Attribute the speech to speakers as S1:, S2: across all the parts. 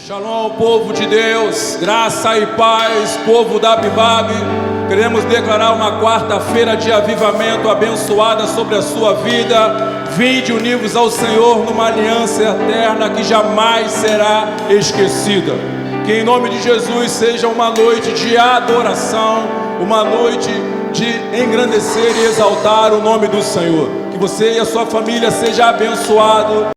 S1: Shalom, povo de Deus, graça e paz, povo da Abibab. Queremos declarar uma quarta-feira de avivamento abençoada sobre a sua vida. Vinde unir-vos ao Senhor numa aliança eterna que jamais será esquecida. Que em nome de Jesus seja uma noite de adoração, uma noite de engrandecer e exaltar o nome do Senhor. Que você e a sua família sejam abençoados.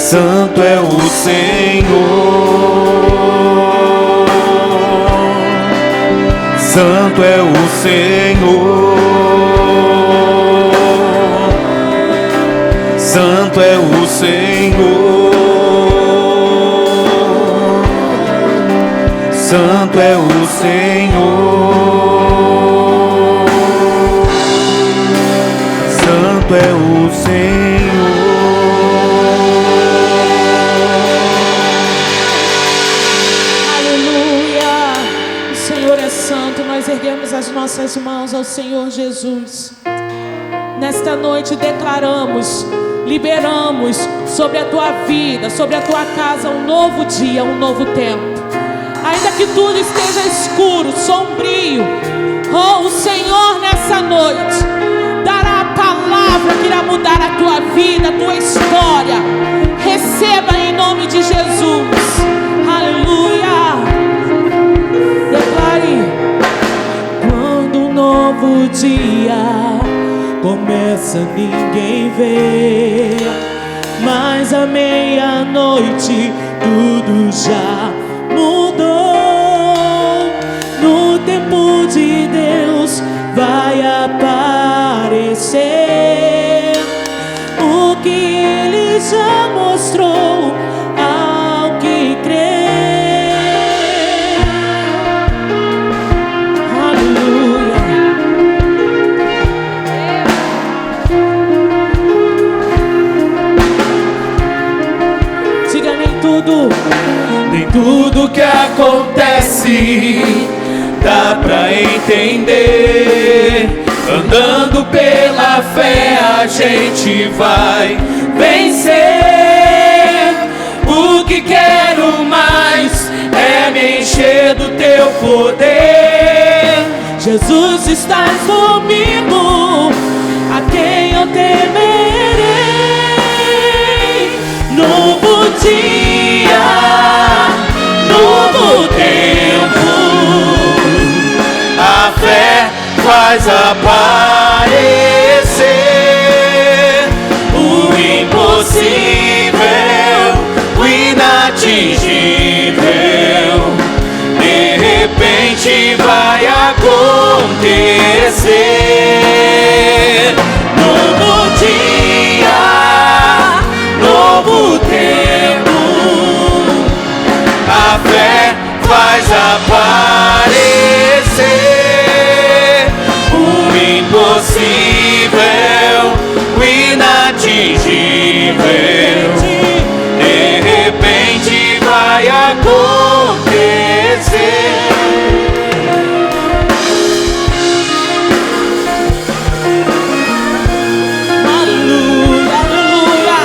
S2: Santo é o Senhor, Santo é o Senhor, Santo é o Senhor, Santo é o Senhor, Santo Santo é o Senhor.
S3: Aleluia! O Senhor é santo. Nós erguemos as nossas mãos ao Senhor Jesus. Nesta noite declaramos, liberamos sobre a tua vida, sobre a tua casa, um novo dia, um novo tempo. Ainda que tudo esteja escuro, sombrio, o Senhor nessa noite dará a palavra que irá mudar a tua vida, a tua história. Receba em nome de Jesus. Aleluia. Declare: quando um novo dia começa, ninguém vê, mas à meia-noite tudo já mudou. No tempo de Deus vai aparecer o que Ele já mostrou ao que crê. Aleluia. Diga: nem tudo
S2: Que acontece dá pra entender. Andando pela fé a gente vai vencer. O que quero mais é me encher do teu poder.
S3: Jesus está comigo, a quem eu temerei. Novo dia,
S2: Novo tempo, a fé faz aparecer o impossível, o inatingível. De repente vai acontecer. Novo dia, novo tempo, a fé faz aparecer o impossível, o inatingível. De repente vai acontecer.
S3: aleluia, aleluia.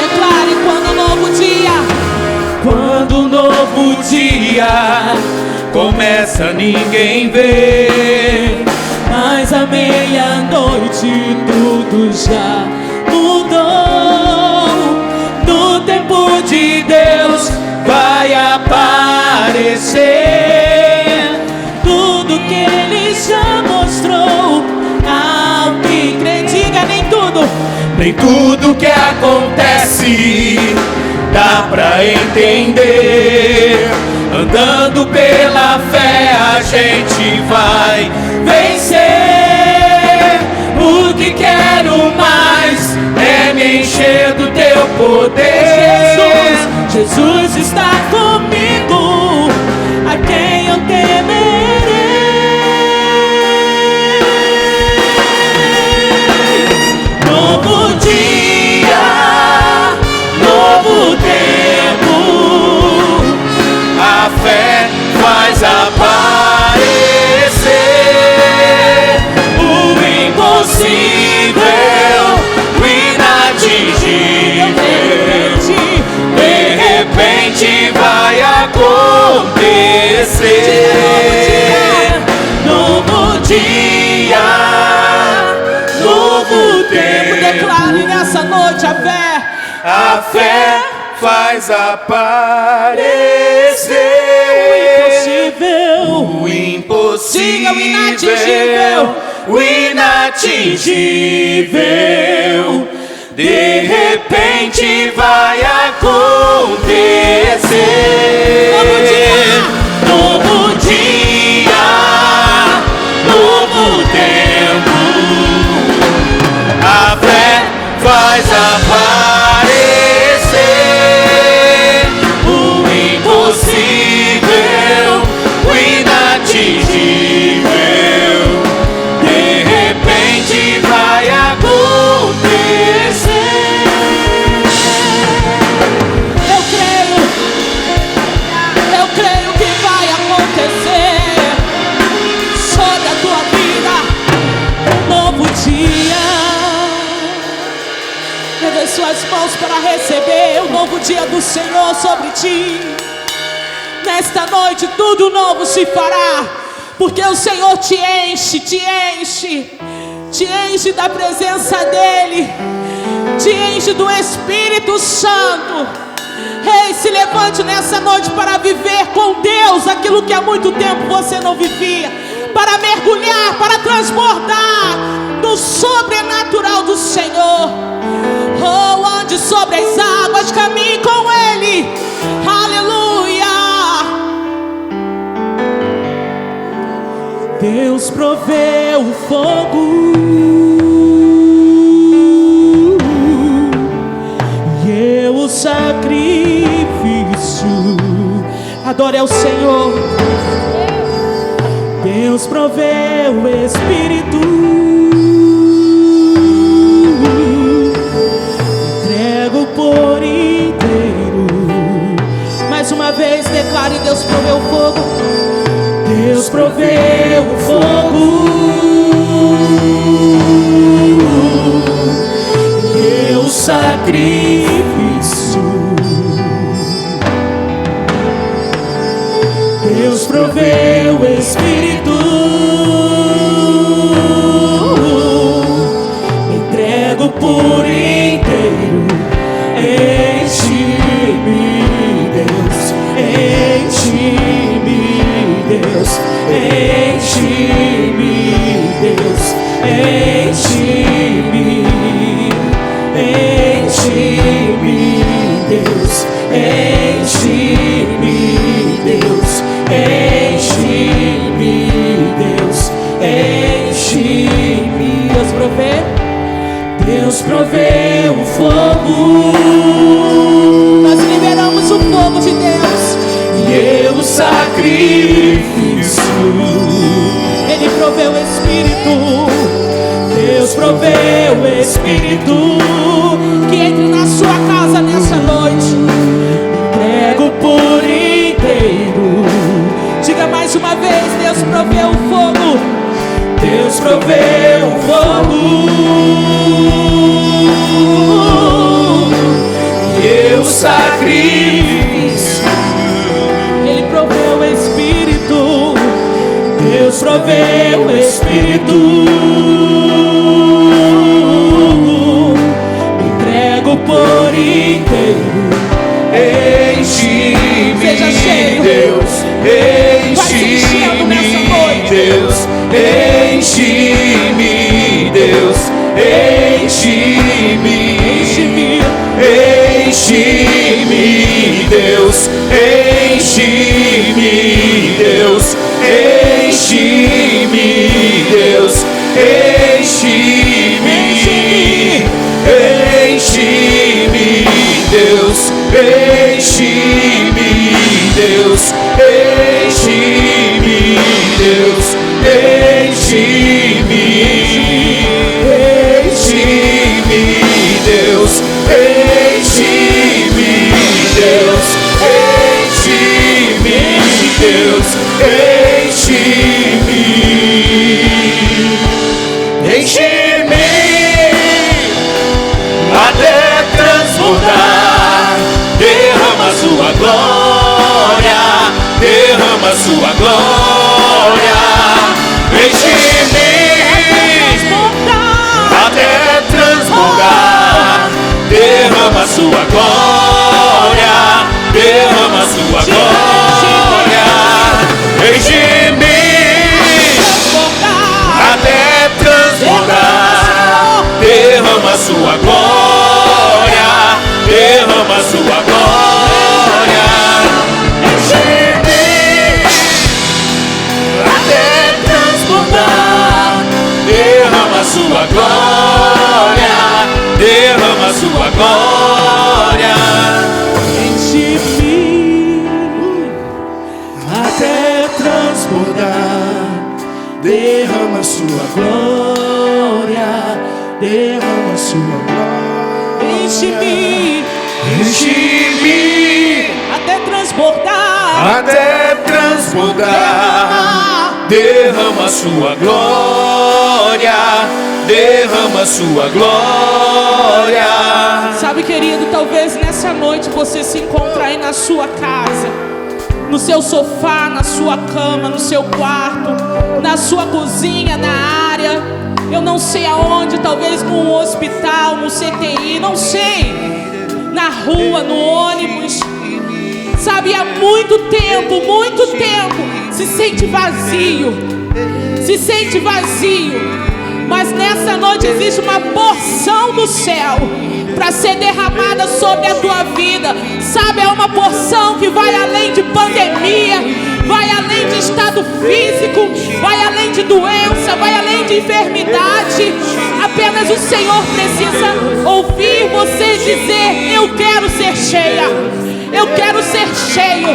S3: Declare: quando um novo dia,
S2: Quando um novo dia começa, ninguém vê,
S3: mas à meia-noite tudo já mudou. No tempo de Deus
S2: vai aparecer
S3: tudo que Ele já mostrou ao que crê. Diga:
S2: nem tudo que acontece dá pra entender. Andando pela fé a gente vai vencer. O que quero mais é me encher do teu poder.
S3: Jesus está comigo, a quem eu temerei.
S2: Novo dia, novo tempo, a fé faz aparecer o impossível, o inatingível. De repente vai acontecer. Novo dia, novo tempo.
S3: Declare nessa noite a fé.
S2: A fé faz aparecer o impossível,
S3: Diga: o inatingível,
S2: o inatingível. De repente vai acontecer. Novo dia, novo tempo, a fé faz aparecer o impossível, o inatingível. De repente vai acontecer.
S3: suas mãos para receber o novo dia do Senhor sobre ti. Nesta noite tudo novo se fará, porque o Senhor te enche, te enche, te enche da presença dEle, te enche do Espírito Santo. Ei, se levante nessa noite para viver com Deus aquilo que há muito tempo você não vivia, para mergulhar, para transbordar do sobrenatural do Senhor. Oh, ande sobre as águas, caminhe com Ele. Aleluia. Deus proveu o fogo e eu o sacrifício. Adore ao Senhor. Deus proveu o Espírito, entrego por inteiro. Mais uma vez declare: Deus proveu o fogo. Deus proveu o fogo, eu o sacrifício. Deus proveu o Espírito, me entrego por inteiro. Enche-me, Deus, enche-me, Deus, enche-me, Deus, enche-me, enche-me, Deus, enche-me, Deus, enche-me, Deus, enche-me. Deus proveu o fogo. Nós liberamos o fogo de Deus. E eu o sacrifício. Ele proveu o Espírito. Deus proveu o Espírito. Que entre na sua casa nessa noite. Entrego por inteiro. Diga mais uma vez: Deus proveu o fogo. Deus proveu o fogo. E eu sacrifício. Ele proveu o Espírito. Deus proveu o Espírito. Me entrego por inteiro. Enche-me, seja cheio, Deus. Enche-me, Deus. Enche-me, Deus. Enche-me, enche-me, enche-me, Deus. Enche-me, Deus. Enche-me, Deus. Enche-me, enche-me, Deus. Enche-me, Deus. Enche-me, Deus. Enche-me, enche-me, Deus. Enche-me, Deus. Enche-me, Deus. Enche-me, enche-me até transbordar. Derrama sua glória, derrama sua glória. Enche-me até transbordar. Derrama sua glória, derrama sua glória. Enche-me até transbordar. Derrama sua glória, derrama sua glória. Enche-me até transbordar. Derrama sua glória, derrama sua glória. Enche-me até transbordar. Derrama sua glória, derrama sua glória. Enche-me, enche-me até transbordar. Até transbordar. Derrama sua glória, derrama sua glória. Sabe, querido, talvez nessa noite você se encontre aí na sua casa, no seu sofá, na sua cama, no seu quarto, na sua cozinha, na área, eu não sei aonde, talvez num hospital, no CTI, não sei, na rua, no ônibus. Sabe, há muito tempo, se sente vazio, mas nessa noite existe uma porção do céu para ser derramada sobre a tua vida. Sabe, é uma porção que vai além de pandemia, vai além de estado físico, vai além de doença, vai além de enfermidade. Apenas o Senhor precisa ouvir você dizer: eu quero ser cheia, eu quero ser cheio,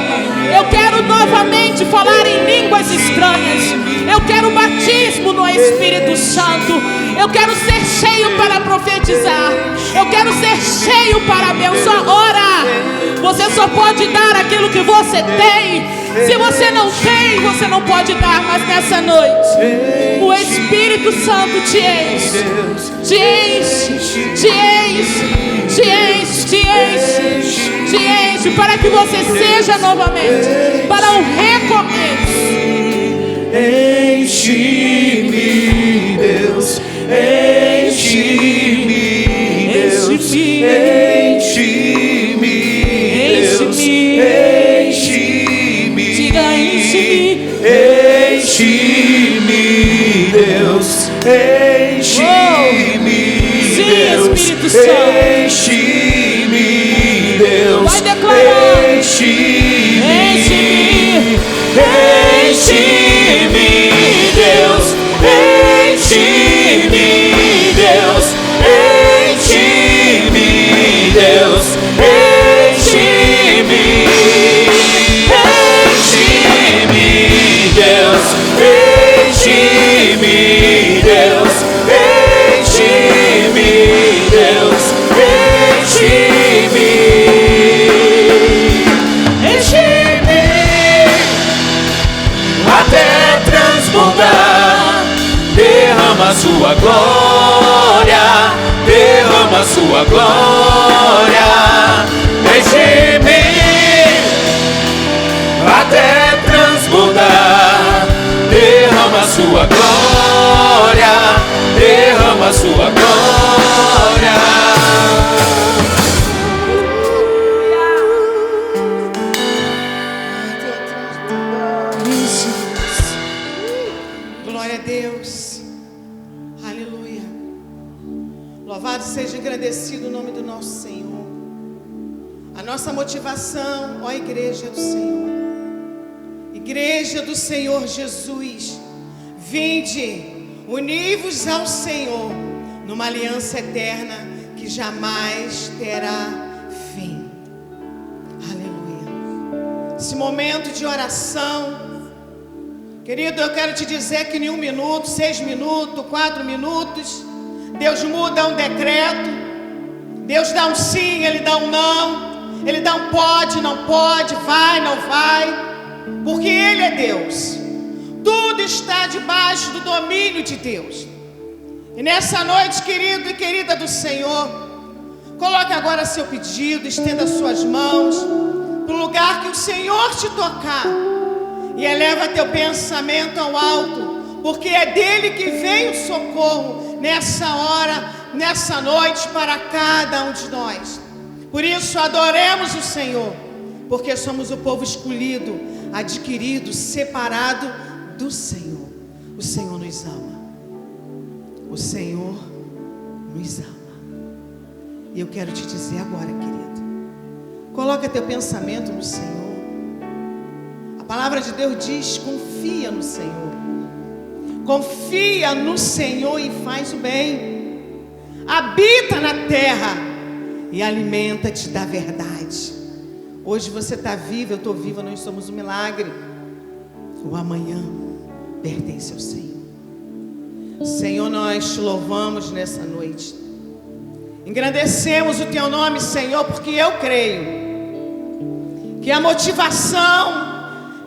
S3: eu quero novamente falar em línguas estranhas, eu quero batismo no Espírito Santo, eu quero ser cheio para profetizar, eu quero ser cheio para abençoar. Ora, você só pode dar aquilo que você tem. Se você não tem, você não pode dar. Mas nessa noite o Espírito Santo te enche, te enche, te enche, te enche, te enche, te enche, para que você seja novamente para um recomeço.
S2: Enche-me, Deus, enche-me, Deus, enche-me, Deus, enche-me, diga: enche-me, enche-me, Deus, enche-me, Deus,
S3: Espírito Santo,
S2: enche-me, Deus,
S3: vai declarar:
S2: enche-me,
S3: enche-me,
S2: enche-me, Deus, enche-me, Deus, enche-me, Deus, enche-me, enche-me, Deus, enche-me, Deus, enche-me, Deus, enche-me, enche-me até transbordar. Derrama a sua glória, derrama a sua glória. Enche-me até transbordar. Derrama a sua glória, derrama a sua glória.
S4: Glória a Deus. Aleluia. Louvado seja, engrandecido o nome do nosso Senhor. A nossa motivação, ó Igreja do Senhor, Igreja do Senhor Jesus, vinde, univos ao Senhor numa aliança eterna que jamais terá fim. Aleluia. Esse momento de oração, querido, eu quero te dizer que em 1 minuto, 6 minutos, 4 minutos, Deus muda um decreto, Deus dá um sim, Ele dá um não, Ele dá um pode, não pode, vai, não vai, porque Ele é Deus. Tudo está debaixo do domínio de Deus. E nessa noite, querido e querida do Senhor, coloque agora seu pedido, estenda suas mãos para o lugar que o Senhor te tocar. E eleva teu pensamento ao alto, porque é dele que vem o socorro nessa hora, nessa noite, para cada um de nós. Por isso adoremos o Senhor, porque somos o povo escolhido, adquirido, separado do Senhor. O Senhor nos ama. O Senhor nos ama. E eu quero te dizer agora, querido, coloca teu pensamento no Senhor. A palavra de Deus diz: confia no Senhor. Confia no Senhor e faz o bem. Habita na terra e alimenta-te da verdade. Hoje você está vivo, eu estou viva, nós somos um milagre. O amanhã pertence ao Senhor. Senhor, nós te louvamos nessa noite. Engrandecemos o teu nome, Senhor, porque eu creio que a motivação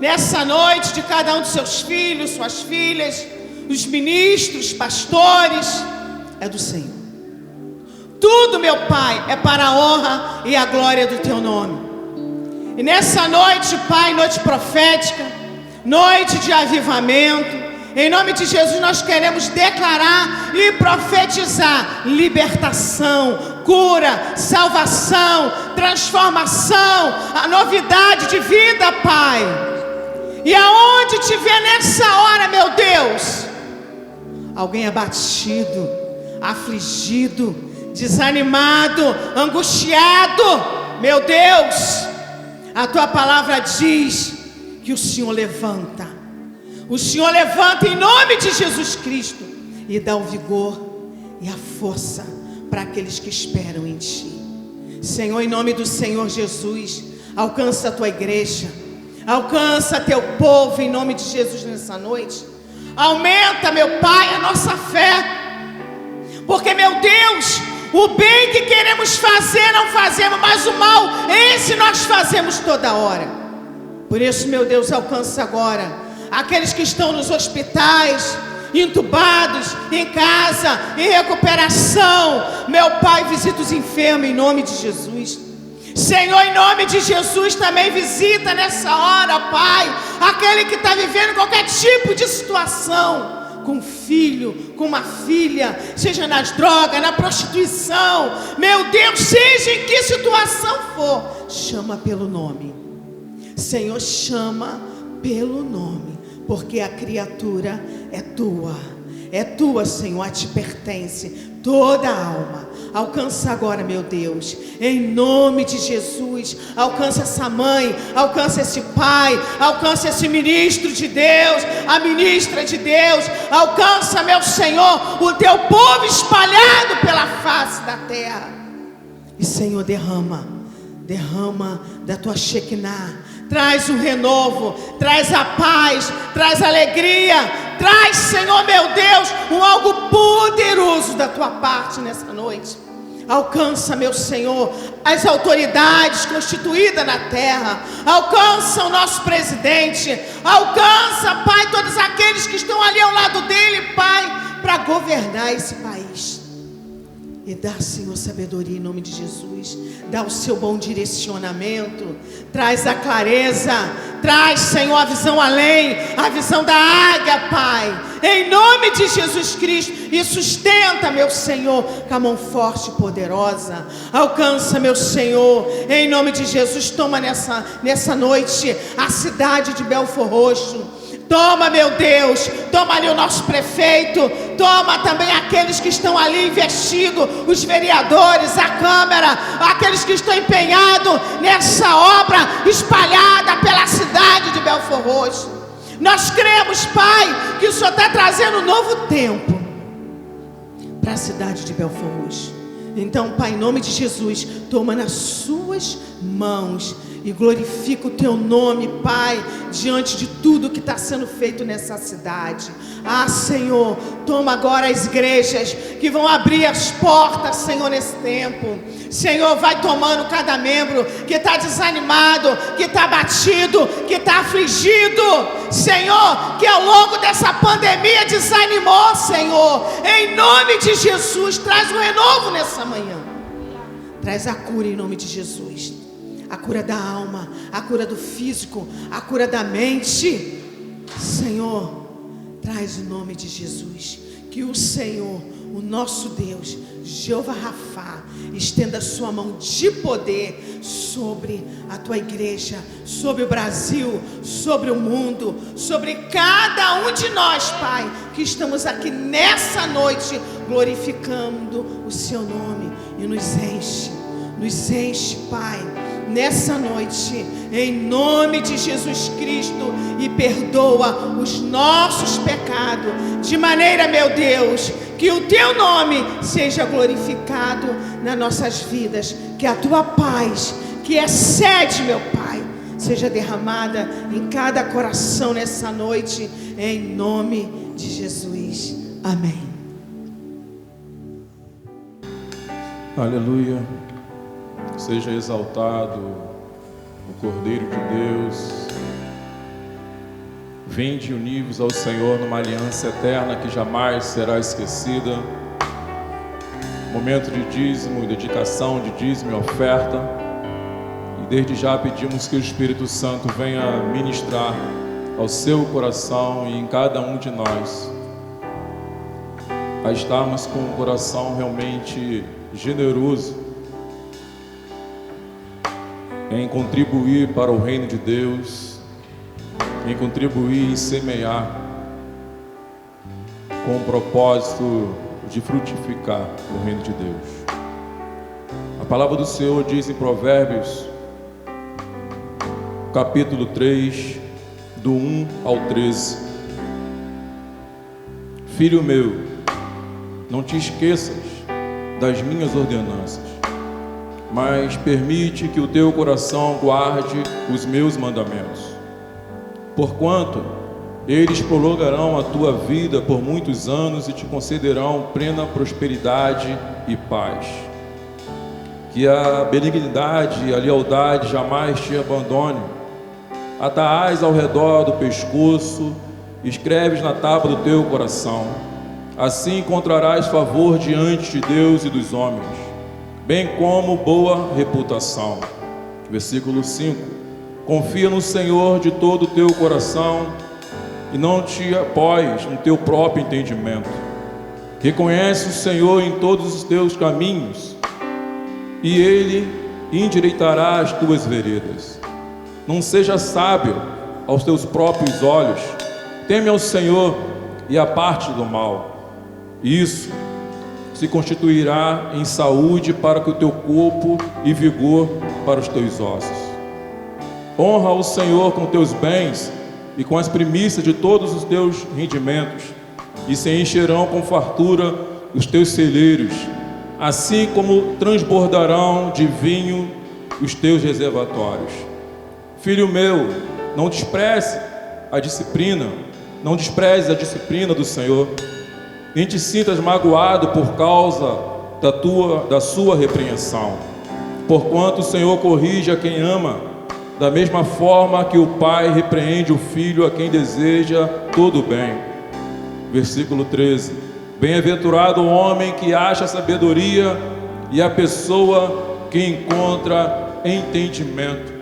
S4: nessa noite de cada um dos seus filhos, suas filhas, os ministros, pastores, é do Senhor. tudo, meu Pai, é para a honra e a glória do Teu nome. E nessa noite, Pai, noite profética, noite de avivamento, em nome de Jesus nós queremos declarar e profetizar libertação, cura, salvação, transformação, a novidade de vida, Pai. E aonde tiver nessa hora, meu Deus, alguém abatido, afligido, desanimado, angustiado, meu Deus, a Tua palavra diz que o Senhor levanta. O Senhor levanta em nome de Jesus Cristo e dá o vigor e a força para aqueles que esperam em Ti. Senhor, em nome do Senhor Jesus, alcança a Tua igreja, alcança Teu povo em nome de Jesus nessa noite. Aumenta, meu Pai, a nossa fé, porque, meu Deus, o bem que queremos fazer não fazemos, mas o mal, esse nós fazemos toda hora. Por isso, meu Deus, alcança agora aqueles que estão nos hospitais, entubados, em casa, em recuperação. Meu Pai, visita os enfermos em nome de Jesus. Senhor, em nome de Jesus, também visita nessa hora, Pai, aquele que está vivendo qualquer tipo de situação, com um filho, com uma filha, seja nas drogas, na prostituição, meu Deus, seja em que situação for, chama pelo nome. Senhor, chama pelo nome, porque a criatura é tua, Senhor, te pertence toda a alma. Alcança agora, meu Deus, em nome de Jesus, alcança essa mãe, alcança esse pai, alcança esse ministro de Deus, a ministra de Deus, alcança, meu Senhor, o teu povo espalhado pela face da terra. E, Senhor, derrama da tua Shekinah, traz o renovo, traz a paz, traz a alegria, traz, Senhor, meu Deus, algo poderoso da tua parte nessa noite. Alcança, meu Senhor, as autoridades constituídas na terra, alcança o nosso presidente, alcança, Pai, todos aqueles que estão ali ao lado dele, Pai, para governar esse país. E dá, Senhor, sabedoria em nome de Jesus. Dá o seu bom direcionamento. Traz a clareza. Traz, Senhor, a visão além. A visão da águia, Pai. Em nome de Jesus Cristo. E sustenta, meu Senhor, com a mão forte e poderosa. Alcança, meu Senhor, em nome de Jesus. Toma nessa noite a cidade de Belford Roxo. Toma, meu Deus, toma ali o nosso prefeito, toma também aqueles que estão ali investidos, os vereadores, a Câmara, aqueles que estão empenhados nessa obra espalhada pela cidade de Belford Roxo. Nós cremos, Pai, que o Senhor está trazendo um novo tempo para a cidade de Belford Roxo. Então, Pai, em nome de Jesus, toma nas suas mãos e glorifica o teu nome, Pai, diante de tudo que está sendo feito nessa cidade. Ah, Senhor, toma agora as igrejas que vão abrir as portas, Senhor, nesse tempo. Senhor, vai tomando cada membro que está desanimado, que está abatido, que está afligido. Senhor, que ao longo dessa pandemia desanimou, Senhor. Em nome de Jesus, traz um renovo nessa manhã. Traz a cura em nome de Jesus. A cura da alma, a cura do físico, a cura da mente. Senhor, traz o nome de Jesus. Que o Senhor, o nosso Deus, Jeová Rafá, estenda a sua mão de poder sobre a tua igreja, sobre o Brasil, sobre o mundo, sobre cada um de nós, Pai, que estamos aqui nessa noite glorificando o seu nome. E nos enche, Pai, nessa noite, em nome de Jesus Cristo, e perdoa os nossos pecados, de maneira, meu Deus, que o teu nome seja glorificado nas nossas vidas, que a tua paz, que excede, meu Pai, seja derramada em cada coração nessa noite, em nome de Jesus. Amém.
S1: Aleluia. Seja exaltado o Cordeiro de Deus. Vinde e univos ao Senhor numa aliança eterna que jamais será esquecida. momento de dízimo, dedicação de dízimo e oferta. E desde já pedimos que o Espírito Santo venha ministrar ao seu coração e em cada um de nós, a estarmos com um coração realmente generoso em contribuir para o reino de Deus, em contribuir e semear com o propósito de frutificar o reino de Deus. A palavra do Senhor diz em Provérbios, capítulo 3, do 1 ao 13: Filho meu, não te esqueças das minhas ordenanças, mas permite que o teu coração guarde os meus mandamentos. Porquanto eles prolongarão a tua vida por muitos anos e te concederão plena prosperidade e paz. Que a benignidade e a lealdade jamais te abandone. Atás ao redor do pescoço, escreves na tábua do teu coração. Assim encontrarás favor diante de Deus e dos homens, bem como boa reputação. Versículo 5: Confia no Senhor de todo o teu coração e não te apoies no teu próprio entendimento. Reconhece o Senhor em todos os teus caminhos e Ele endireitará as tuas veredas. Não seja sábio aos teus próprios olhos. Teme ao Senhor e aparte do mal. Isso se constituirá em saúde para o teu corpo e vigor para os teus ossos. Honra o Senhor com teus bens e com as primícias de todos os teus rendimentos, e se encherão com fartura os teus celeiros, assim como transbordarão de vinho os teus reservatórios. Filho meu, não despreze a disciplina do Senhor, nem te sintas magoado por causa da sua repreensão. Porquanto o Senhor corrige a quem ama, da mesma forma que o pai repreende o filho a quem deseja todo o bem. Versículo 13: Bem-aventurado o homem que acha sabedoria e a pessoa que encontra entendimento.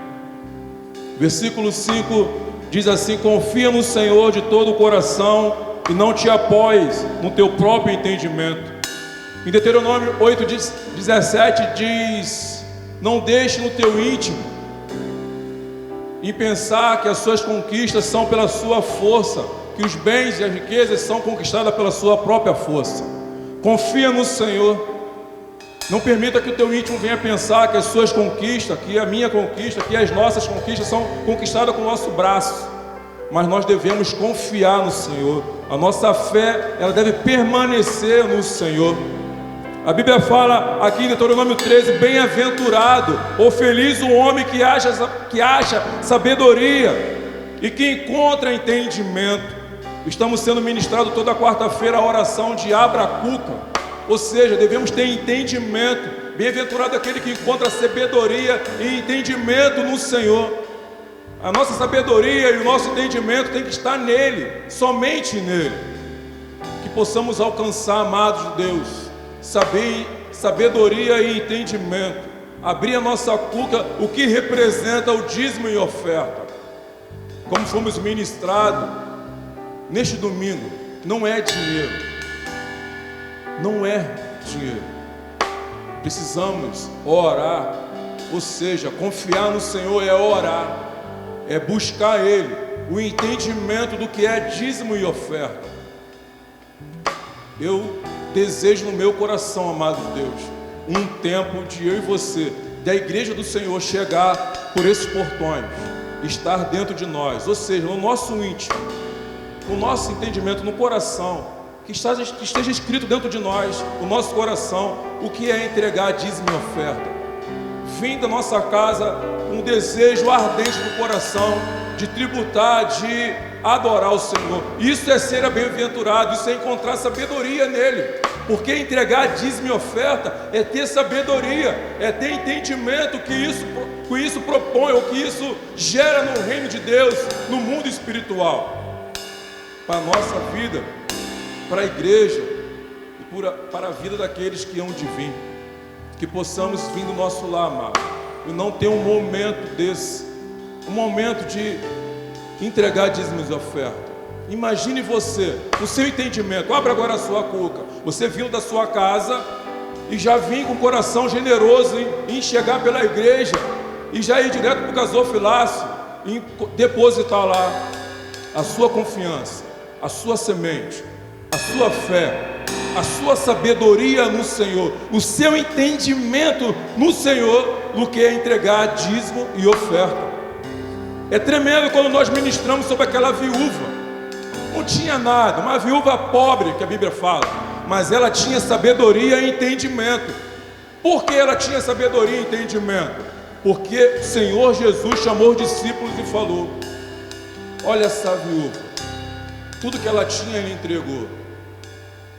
S1: Versículo 5 diz assim: Confia no Senhor de todo o coração e não te apoies no teu próprio entendimento. Em Deuteronômio 8:17 diz: Não deixe no teu íntimo em pensar que as suas conquistas são pela sua força, que os bens e as riquezas são conquistadas pela sua própria força. Confia no Senhor. Não permita que o teu íntimo venha pensar que as suas conquistas, que a minha conquista, que as nossas conquistas são conquistadas com o nosso braço. Mas nós devemos confiar no Senhor. A nossa fé, ela deve permanecer no Senhor. A Bíblia fala aqui em Deuteronômio 13: Bem-aventurado ou feliz o homem que acha sabedoria e que encontra entendimento. Estamos sendo ministrados toda quarta-feira a oração de Abracuca, ou seja, devemos ter entendimento. Bem-aventurado aquele que encontra sabedoria e entendimento no Senhor. A nossa sabedoria e o nosso entendimento tem que estar nele, somente nele. Que possamos alcançar, amados de Deus, sabedoria e entendimento. Abrir a nossa cuca, o que representa o dízimo e oferta. Como fomos ministrados neste domingo, não é dinheiro. Não é dinheiro. Precisamos orar, ou seja, confiar no Senhor é orar, é buscar Ele, o entendimento do que é dízimo e oferta. Eu desejo no meu coração, amado de Deus, um tempo de eu e você, da igreja do Senhor, chegar por esses portões, estar dentro de nós, ou seja, no nosso íntimo, no nosso entendimento, no coração, que esteja escrito dentro de nós, o nosso coração, o que é entregar dízimo e oferta. Vim da nossa casa com um desejo ardente no coração de tributar, de adorar o Senhor. Isso é ser bem-aventurado, isso é encontrar sabedoria nele. Porque entregar dízimo e oferta é ter sabedoria, é ter entendimento que isso propõe, ou que isso gera no reino de Deus, no mundo espiritual. Para a nossa vida, para a igreja e para a vida daqueles que hão de vir. Que possamos vir do nosso lar, amado, e não ter um momento desse, um momento de entregar dízimos e oferta. Imagine você, o seu entendimento, abre agora a sua cuca, você vindo da sua casa e já vim com o coração generoso em chegar pela igreja e já ir direto para o gasofilácio e depositar lá a sua confiança, a sua semente, a sua fé, a sua sabedoria no Senhor, o seu entendimento no Senhor, no que é entregar dízimo e oferta. É tremendo quando nós ministramos sobre aquela viúva. Não tinha nada, uma viúva pobre, que a Bíblia fala, mas ela tinha sabedoria e entendimento. Por que ela tinha sabedoria e entendimento? Porque o Senhor Jesus chamou os discípulos e falou: olha essa viúva, tudo que ela tinha Ele entregou.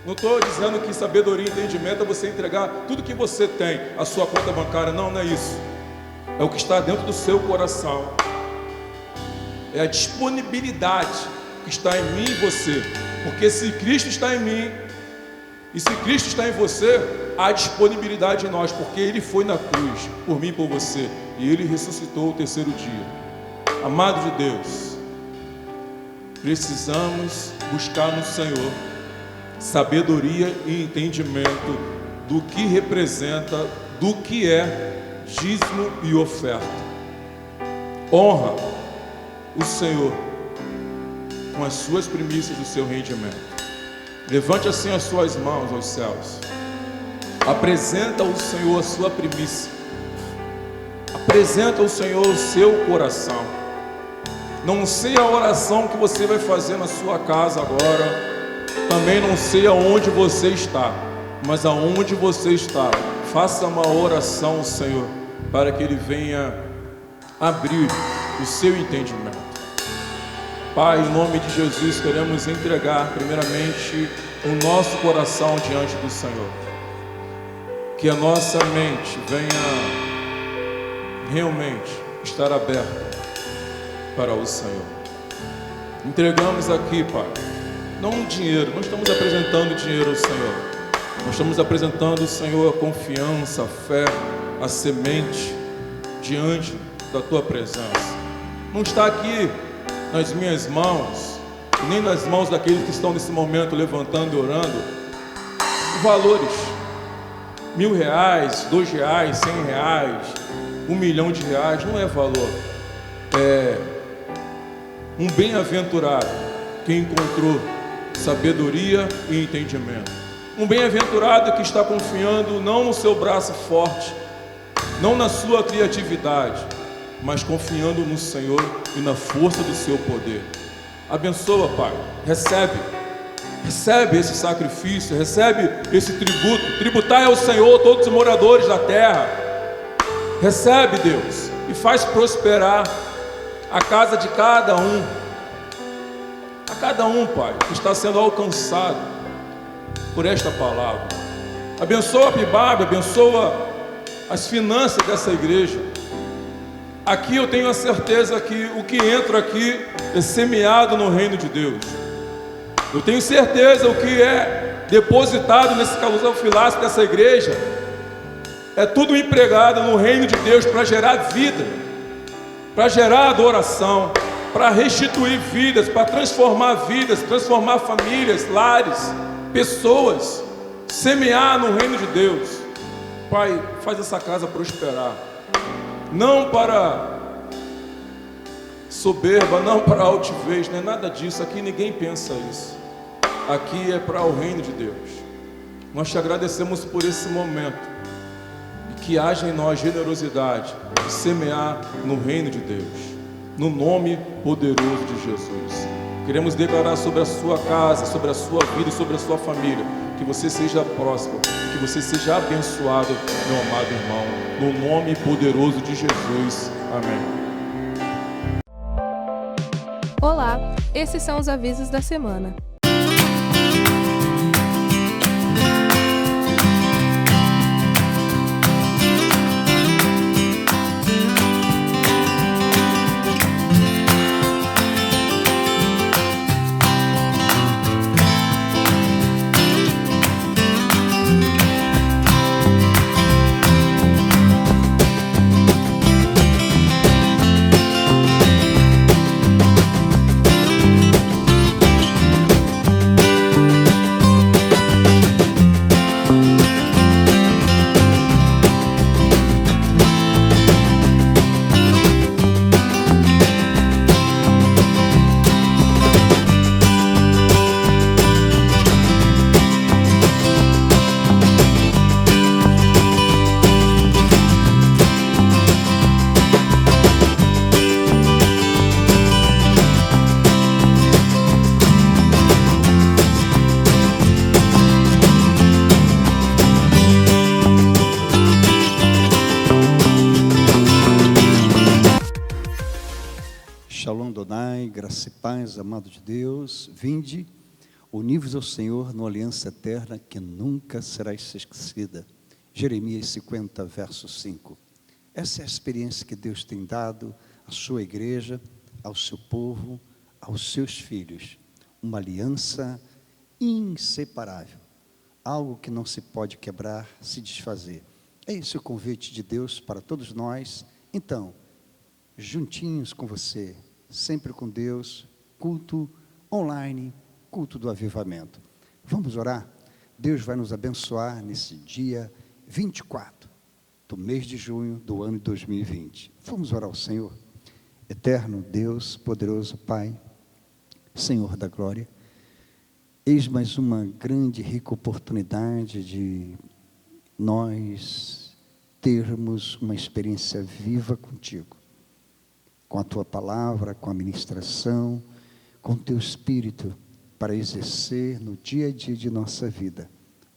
S1: Não estou dizendo que sabedoria e entendimento é você entregar tudo que você tem, a sua conta bancária. Não, não é isso. É o que está dentro do seu coração. É a disponibilidade que está em mim e você. Porque se Cristo está em mim e se Cristo está em você, há disponibilidade em nós. Porque Ele foi na cruz por mim e por você, e Ele ressuscitou o terceiro dia. Amado de Deus, precisamos buscar no Senhor sabedoria e entendimento do que representa, do que é dízimo e oferta. Honra o Senhor com as suas primícias do seu rendimento. Levante assim as suas mãos aos céus. Apresenta ao Senhor a sua primícia. Apresenta ao Senhor o seu coração. Não sei a oração que você vai fazer na sua casa agora. Também não sei aonde você está, mas aonde você está, faça uma oração ao Senhor, para que Ele venha abrir o seu entendimento. Pai, em nome de Jesus, queremos entregar primeiramente o nosso coração diante do Senhor. Que a nossa mente venha realmente estar aberta para o Senhor. Entregamos aqui, Pai, não dinheiro, não estamos apresentando dinheiro ao Senhor. Nós estamos apresentando ao Senhor a confiança, a fé, a semente diante da Tua presença. Não está aqui nas minhas mãos, nem nas mãos daqueles que estão nesse momento levantando e orando, valores. R$1.000, R$2, R$100, R$1 milhão, não é valor. É um bem-aventurado que encontrou sabedoria e entendimento. Um bem-aventurado que está confiando não no seu braço forte, não na sua criatividade, mas confiando no Senhor e na força do seu poder. Abençoa, Pai. Recebe esse sacrifício, recebe esse tributo. Tributai ao Senhor todos os moradores da terra. Recebe, Deus, e faz prosperar a casa de cada um. A cada um, Pai, que está sendo alcançado por esta palavra. Abençoa a Bibab, abençoa as finanças dessa igreja. Aqui eu tenho a certeza que o que entra aqui é semeado no reino de Deus. Eu tenho certeza o que é depositado nesse gasofilácio dessa igreja é tudo empregado no reino de Deus para gerar vida, para gerar adoração, para restituir vidas, para transformar vidas, transformar famílias, lares, pessoas, semear no reino de Deus. Pai, faz essa casa prosperar, não para soberba, não para altivez, não é nada disso. Aqui ninguém pensa isso. Aqui é para o reino de Deus. Nós te agradecemos por esse momento e que haja em nós generosidade de semear no reino de Deus, no nome poderoso de Jesus. Queremos declarar sobre a sua casa, sobre a sua vida e sobre a sua família, que você seja próspero, que você seja abençoado, meu amado irmão, no nome poderoso de Jesus. Amém.
S5: Olá, esses são os avisos da semana.
S6: graça e paz, amado de Deus, vinde, univos ao Senhor numa aliança eterna que nunca será esquecida. Jeremias 50, verso 5. Essa é a experiência que Deus tem dado à sua igreja, ao seu povo, aos seus filhos. Uma aliança inseparável, algo que não se pode quebrar, se desfazer. É esse o convite de Deus para todos nós. Então, juntinhos com você, sempre com Deus, culto online, culto do avivamento. Vamos orar? Deus vai nos abençoar nesse dia 24 do mês de junho do ano de 2020. Vamos orar ao Senhor. Eterno Deus, poderoso Pai, Senhor da glória, eis mais uma grande e rica oportunidade de nós termos uma experiência viva contigo, com a tua palavra, com a ministração, com o teu Espírito, para exercer no dia a dia de nossa vida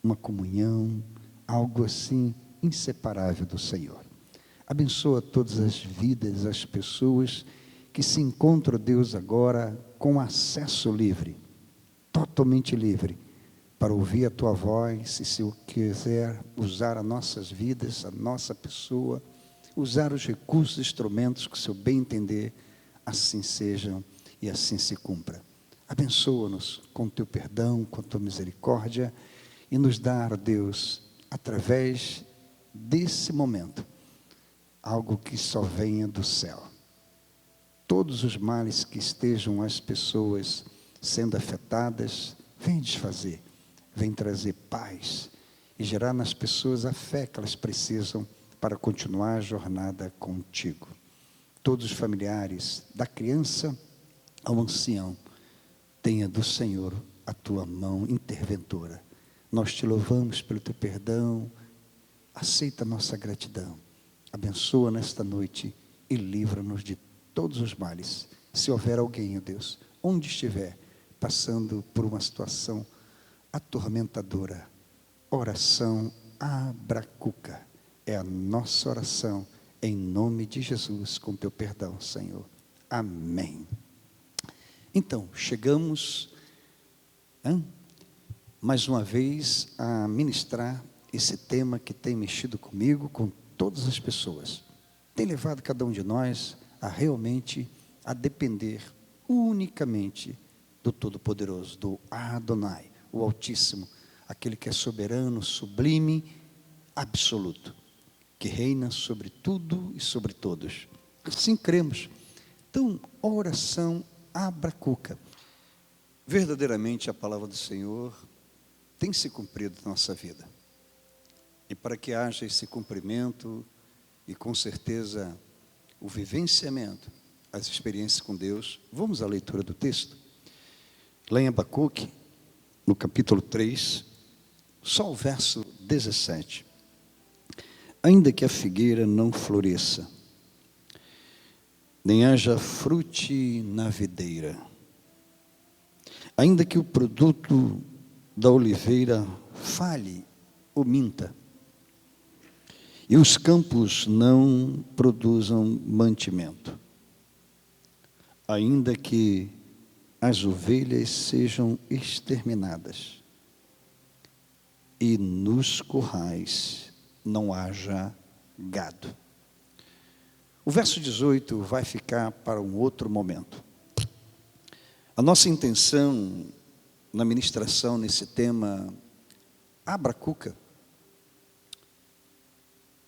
S6: uma comunhão, algo assim inseparável do Senhor. Abençoa todas as vidas, as pessoas que se encontram, Deus, agora com acesso livre, totalmente livre, para ouvir a tua voz, e se eu quiser usar as nossas vidas, a nossa pessoa, usar os recursos, instrumentos que o Senhor bem entender, assim sejam e assim se cumpra. Abençoa-nos com o teu perdão, com a tua misericórdia, e nos dá, Deus, através desse momento, algo que só venha do céu. Todos os males que estejam as pessoas sendo afetadas, vem desfazer, vem trazer paz e gerar nas pessoas a fé que elas precisam para continuar a jornada contigo. Todos os familiares, da criança ao ancião, tenha do Senhor a tua mão interventora. Nós te louvamos pelo teu perdão, aceita a nossa gratidão, abençoa nesta noite e livra-nos de todos os males. Se houver alguém, ó Deus, onde estiver, passando por uma situação atormentadora, oração abracuca, é a nossa oração, em nome de Jesus, com teu perdão, Senhor. Amém. Então, chegamos, mais uma vez, a ministrar esse tema que tem mexido comigo, com todas as pessoas. Tem levado cada um de nós a realmente a depender unicamente do Todo-Poderoso, do Adonai, o Altíssimo, aquele que é soberano, sublime, absoluto, que reina sobre tudo e sobre todos. Assim cremos. Então, oração abracuca. Verdadeiramente a palavra do Senhor tem se cumprido na nossa vida. E para que haja esse cumprimento e com certeza o vivenciamento, as experiências com Deus, vamos à leitura do texto. Lá em Abacuque, no capítulo 3, só o verso 17. Ainda que a figueira não floresça, nem haja frute na videira, ainda que o produto da oliveira falhe ou minta, e os campos não produzam mantimento, ainda que as ovelhas sejam exterminadas, e nos currais não haja gado. O verso 18 vai ficar para um outro momento. A nossa intenção na ministração nesse tema abracuca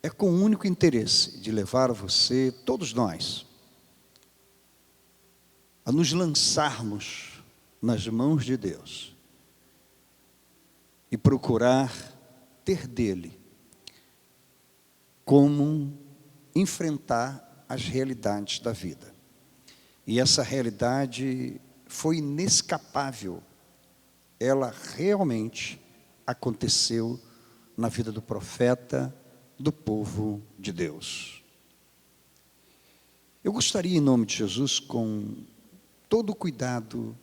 S6: é com o único interesse de levar você, todos nós, a nos lançarmos nas mãos de Deus e procurar ter dele como enfrentar as realidades da vida. E essa realidade foi inescapável. Ela realmente aconteceu na vida do profeta, do povo de Deus. Eu gostaria, em nome de Jesus, com todo cuidado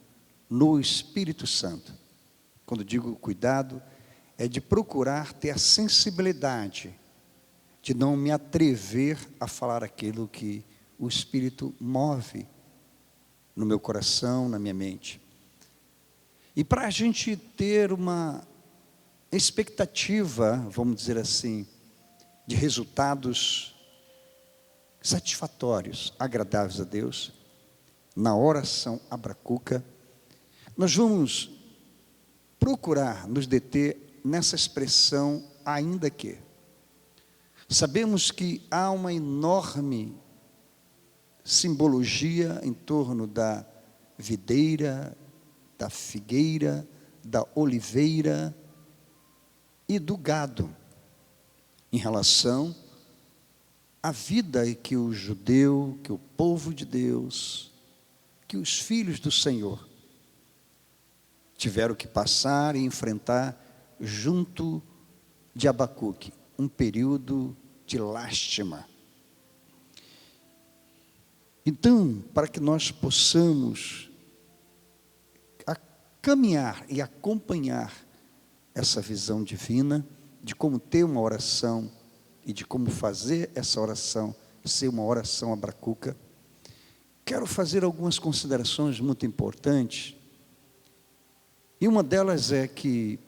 S6: no Espírito Santo, quando digo cuidado, é de procurar ter a sensibilidade de não me atrever a falar aquilo que o Espírito move no meu coração, na minha mente. E para a gente ter uma expectativa, vamos dizer assim, de resultados satisfatórios, agradáveis a Deus, na oração abracuca, nós vamos procurar nos deter nessa expressão ainda que. Sabemos que há uma enorme simbologia em torno da videira, da figueira, da oliveira e do gado, em relação à vida que o judeu, que o povo de Deus, que os filhos do Senhor tiveram que passar e enfrentar junto de Abacuque, um período de lástima. Então, para que nós possamos caminhar e acompanhar essa visão divina, de como ter uma oração e de como fazer essa oração ser uma oração abracuca, quero fazer algumas considerações muito importantes. E uma delas é que,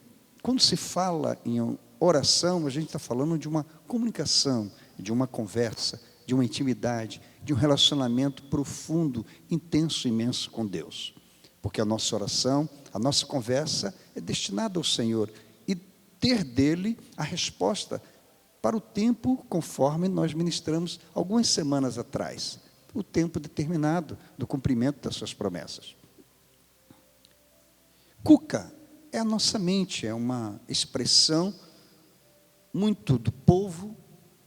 S6: quando se fala em oração, a gente está falando de uma comunicação, de uma conversa, de uma intimidade, de um relacionamento profundo, intenso, imenso com Deus. Porque a nossa oração, a nossa conversa é destinada ao Senhor e ter dele a resposta para o tempo conforme nós ministramos algumas semanas atrás, o tempo determinado do cumprimento das suas promessas. Cuca é a nossa mente, é uma expressão muito do povo,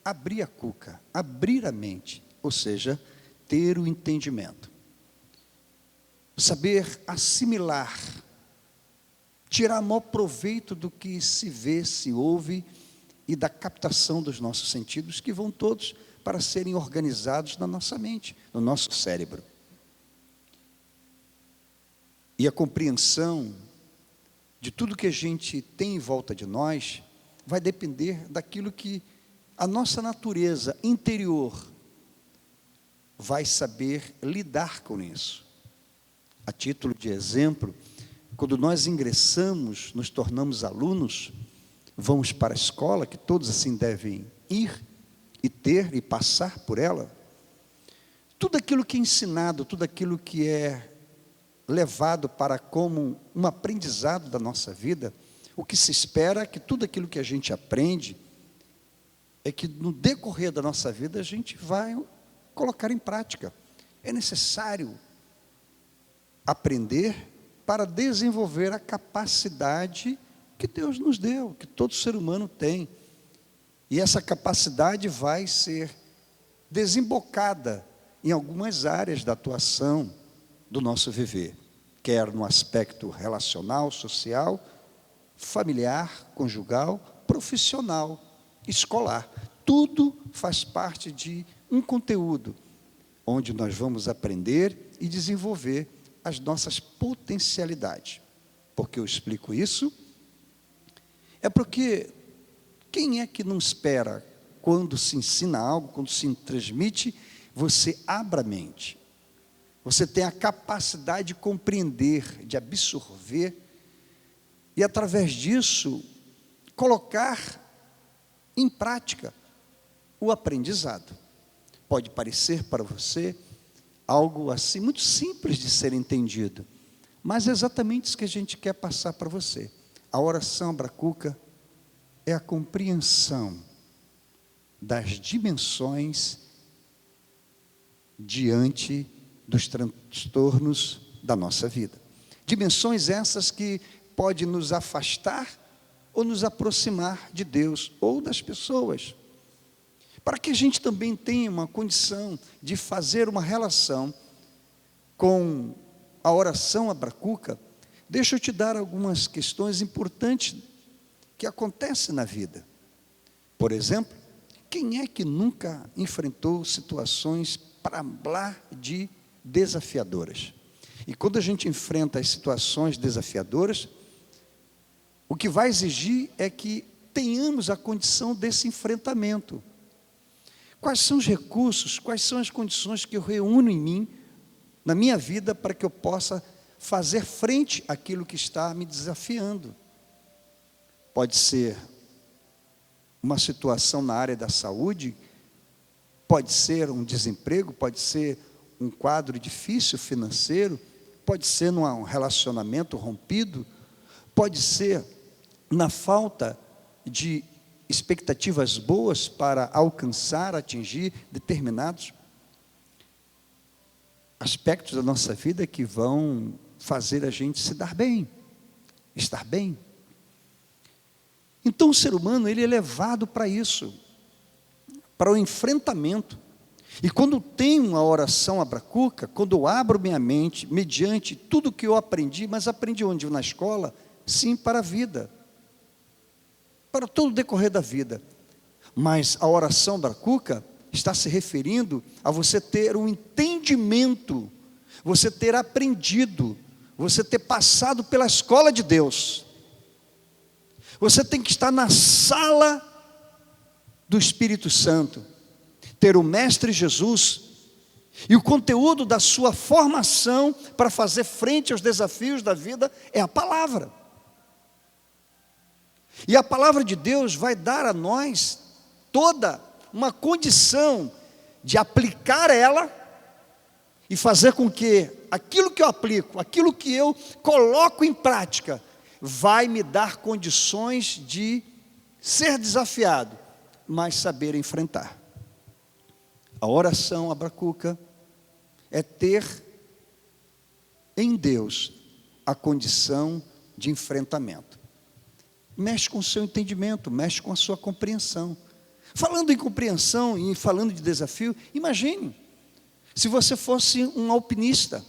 S6: abrir a cuca, abrir a mente, ou seja, ter o entendimento. Saber assimilar, tirar maior proveito do que se vê, se ouve e da captação dos nossos sentidos, que vão todos para serem organizados na nossa mente, no nosso cérebro. E a compreensão de tudo que a gente tem em volta de nós vai depender daquilo que a nossa natureza interior vai saber lidar com isso. A título de exemplo, quando nós ingressamos, nos tornamos alunos, vamos para a escola, que todos assim devem ir e ter e passar por ela, tudo aquilo que é ensinado, tudo aquilo que é levado para como um aprendizado da nossa vida, o que se espera é que tudo aquilo que a gente aprende, é que no decorrer da nossa vida a gente vai colocar em prática. É necessário aprender para desenvolver a capacidade que Deus nos deu, que todo ser humano tem. E essa capacidade vai ser desembocada em algumas áreas da atuação do nosso viver, quer no aspecto relacional, social, familiar, conjugal, profissional, escolar. Tudo faz parte de um conteúdo onde nós vamos aprender e desenvolver as nossas potencialidades. Por que eu explico isso? É porque quem é que não espera, quando se ensina algo, quando se transmite, você abra a mente. Você tem a capacidade de compreender, de absorver, e através disso, colocar em prática o aprendizado. Pode parecer para você algo assim muito simples de ser entendido, mas é exatamente isso que a gente quer passar para você. A oração abracuca é a compreensão das dimensões diante dos transtornos da nossa vida. Dimensões essas que podem nos afastar ou nos aproximar de Deus ou das pessoas. Para que a gente também tenha uma condição de fazer uma relação com a oração abracuca, deixa eu te dar algumas questões importantes que acontecem na vida. Por exemplo, quem é que nunca enfrentou situações para lá de desafiadoras? E quando a gente enfrenta as situações desafiadoras, o que vai exigir é que tenhamos a condição desse enfrentamento. Quais são os recursos, quais são as condições que eu reúno em mim na minha vida para que eu possa fazer frente àquilo que está me desafiando. Pode ser uma situação na área da saúde, pode ser um desemprego, pode ser um quadro difícil financeiro, pode ser num relacionamento rompido, pode ser na falta de expectativas boas para alcançar, atingir determinados aspectos da nossa vida que vão fazer a gente se dar bem, estar bem. Então o ser humano, ele é levado para isso, para o enfrentamento. E quando tenho a oração abracuca, quando eu abro minha mente, mediante tudo que eu aprendi, mas aprendi onde? Na escola? Sim, para a vida, para todo o decorrer da vida. Mas a oração abracuca está se referindo a você ter um entendimento, você ter aprendido, você ter passado pela escola de Deus. Você tem que estar na sala do Espírito Santo, ter o Mestre Jesus, e o conteúdo da sua formação para fazer frente aos desafios da vida é a palavra. E a palavra de Deus vai dar a nós toda uma condição de aplicar ela e fazer com que aquilo que eu aplico, aquilo que eu coloco em prática, vai me dar condições de ser desafiado, mas saber enfrentar. A oração abracuca é ter em Deus a condição de enfrentamento. Mexe com o seu entendimento, mexe com a sua compreensão. Falando em compreensão e falando de desafio, imagine se você fosse um alpinista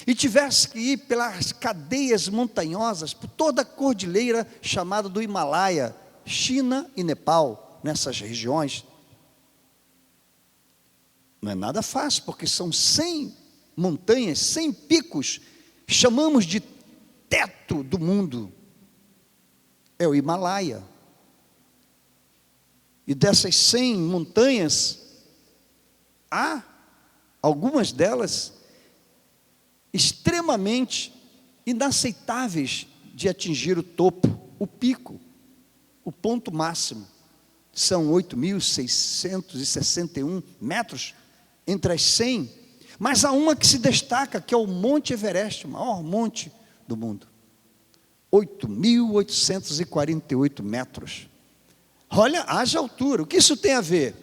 S6: e tivesse que ir pelas cadeias montanhosas, por toda a cordilheira chamada do Himalaia, China e Nepal, nessas regiões. Não é nada fácil, porque são 100 montanhas, 100 picos, chamamos de teto do mundo. É o Himalaia. E dessas 100 montanhas, há algumas delas extremamente inaceitáveis de atingir o topo, o pico, o ponto máximo. São 8.661 metros entre as 100, mas há uma que se destaca, que é o Monte Everest, o maior monte do mundo. 8.848 metros. Olha, haja altura. O que isso tem a ver?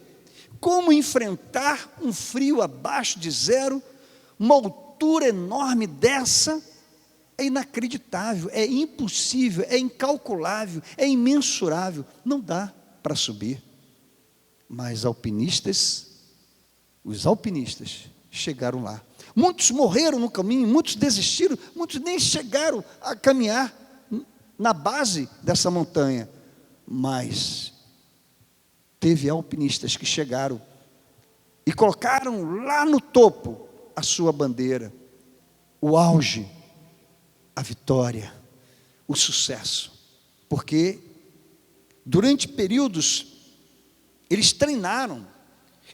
S6: Como enfrentar um frio abaixo de zero, uma altura enorme dessa, é inacreditável, é impossível, é incalculável, é imensurável. Não dá para subir. Mas os alpinistas chegaram lá. Muitos morreram no caminho, muitos desistiram, muitos nem chegaram a caminhar na base dessa montanha. Mas teve alpinistas que chegaram e colocaram lá no topo a sua bandeira, o auge, a vitória, o sucesso. Porque durante períodos eles treinaram,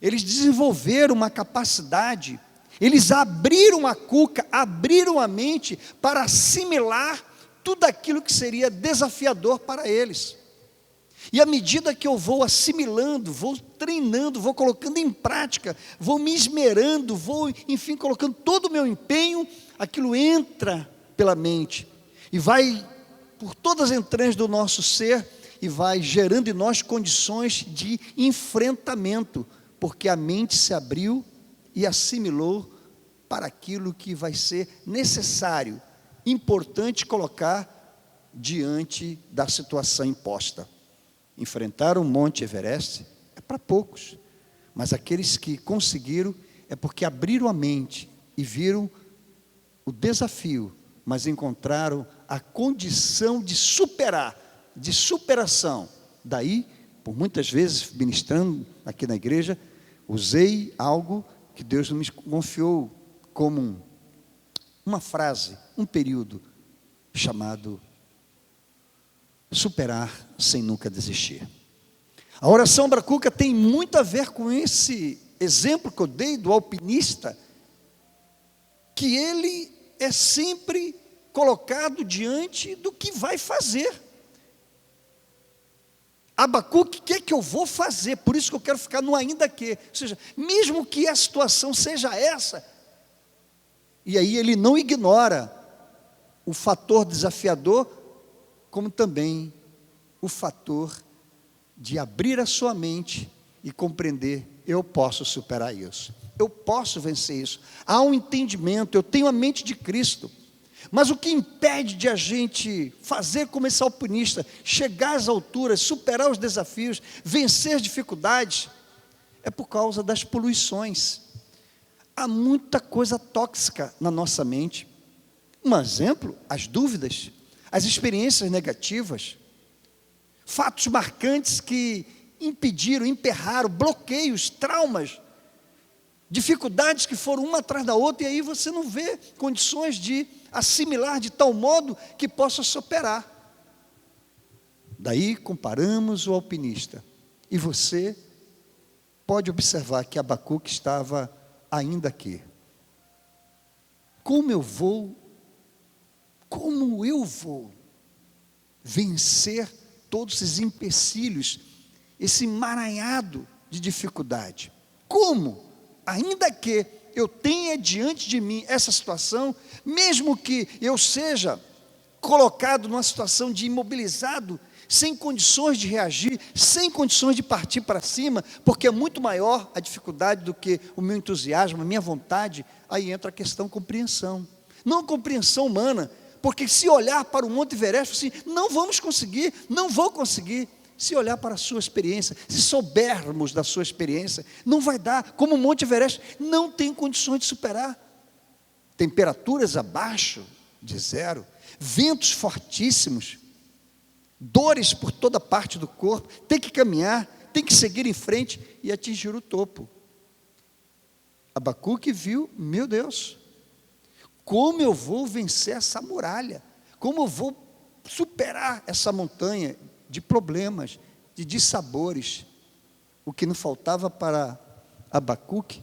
S6: eles desenvolveram uma capacidade, eles abriram a cuca, abriram a mente para assimilar tudo aquilo que seria desafiador para eles. E à medida que eu vou assimilando, vou treinando, vou colocando em prática, vou me esmerando, vou, enfim, colocando todo o meu empenho, aquilo entra pela mente e vai por todas as entranhas do nosso ser e vai gerando em nós condições de enfrentamento, porque a mente se abriu e assimilou para aquilo que vai ser necessário, importante colocar diante da situação imposta. Enfrentar o Monte Everest é para poucos, mas aqueles que conseguiram é porque abriram a mente e viram o desafio, mas encontraram a condição de superar, de superação. Daí, por muitas vezes, ministrando aqui na igreja, usei algo que Deus me confiou como uma frase, um período chamado superar sem nunca desistir. A oração abracuca tem muito a ver com esse exemplo que eu dei do alpinista que ele é sempre colocado diante do que vai fazer. Abacuque, o que é que eu vou fazer? Por isso que eu quero ficar no ainda que. Ou seja, mesmo que a situação seja essa, e aí ele não ignora o fator desafiador, como também o fator de abrir a sua mente e compreender: eu posso superar isso, eu posso vencer isso. Há um entendimento, eu tenho a mente de Cristo. Mas o que impede de a gente fazer como esse alpinista, chegar às alturas, superar os desafios, vencer as dificuldades, é por causa das poluições. Há muita coisa tóxica na nossa mente. Um exemplo, as dúvidas, as experiências negativas, fatos marcantes que impediram, emperraram, bloqueios, traumas, dificuldades que foram uma atrás da outra, e aí você não vê condições de assimilar de tal modo que possa superar. Daí comparamos o alpinista, e você pode observar que Abacuque estava ainda aqui. Como eu vou vencer todos esses empecilhos, esse emaranhado de dificuldade? Como? Ainda que eu tenha diante de mim essa situação, mesmo que eu seja colocado numa situação de imobilizado, sem condições de reagir, sem condições de partir para cima, porque é muito maior a dificuldade do que o meu entusiasmo, a minha vontade, aí entra a questão compreensão. Não compreensão humana, porque se olhar para o Monte Everest, assim, não vamos conseguir, não vou conseguir. Se olhar para a sua experiência, se soubermos da sua experiência, não vai dar. Como o Monte Everest não tem condições de superar. Temperaturas abaixo de zero, ventos fortíssimos, dores por toda parte do corpo, tem que caminhar, tem que seguir em frente e atingir o topo. Abacuque viu: meu Deus, como eu vou vencer essa muralha? Como eu vou superar essa montanha de problemas, de dissabores? O que não faltava para Abacuque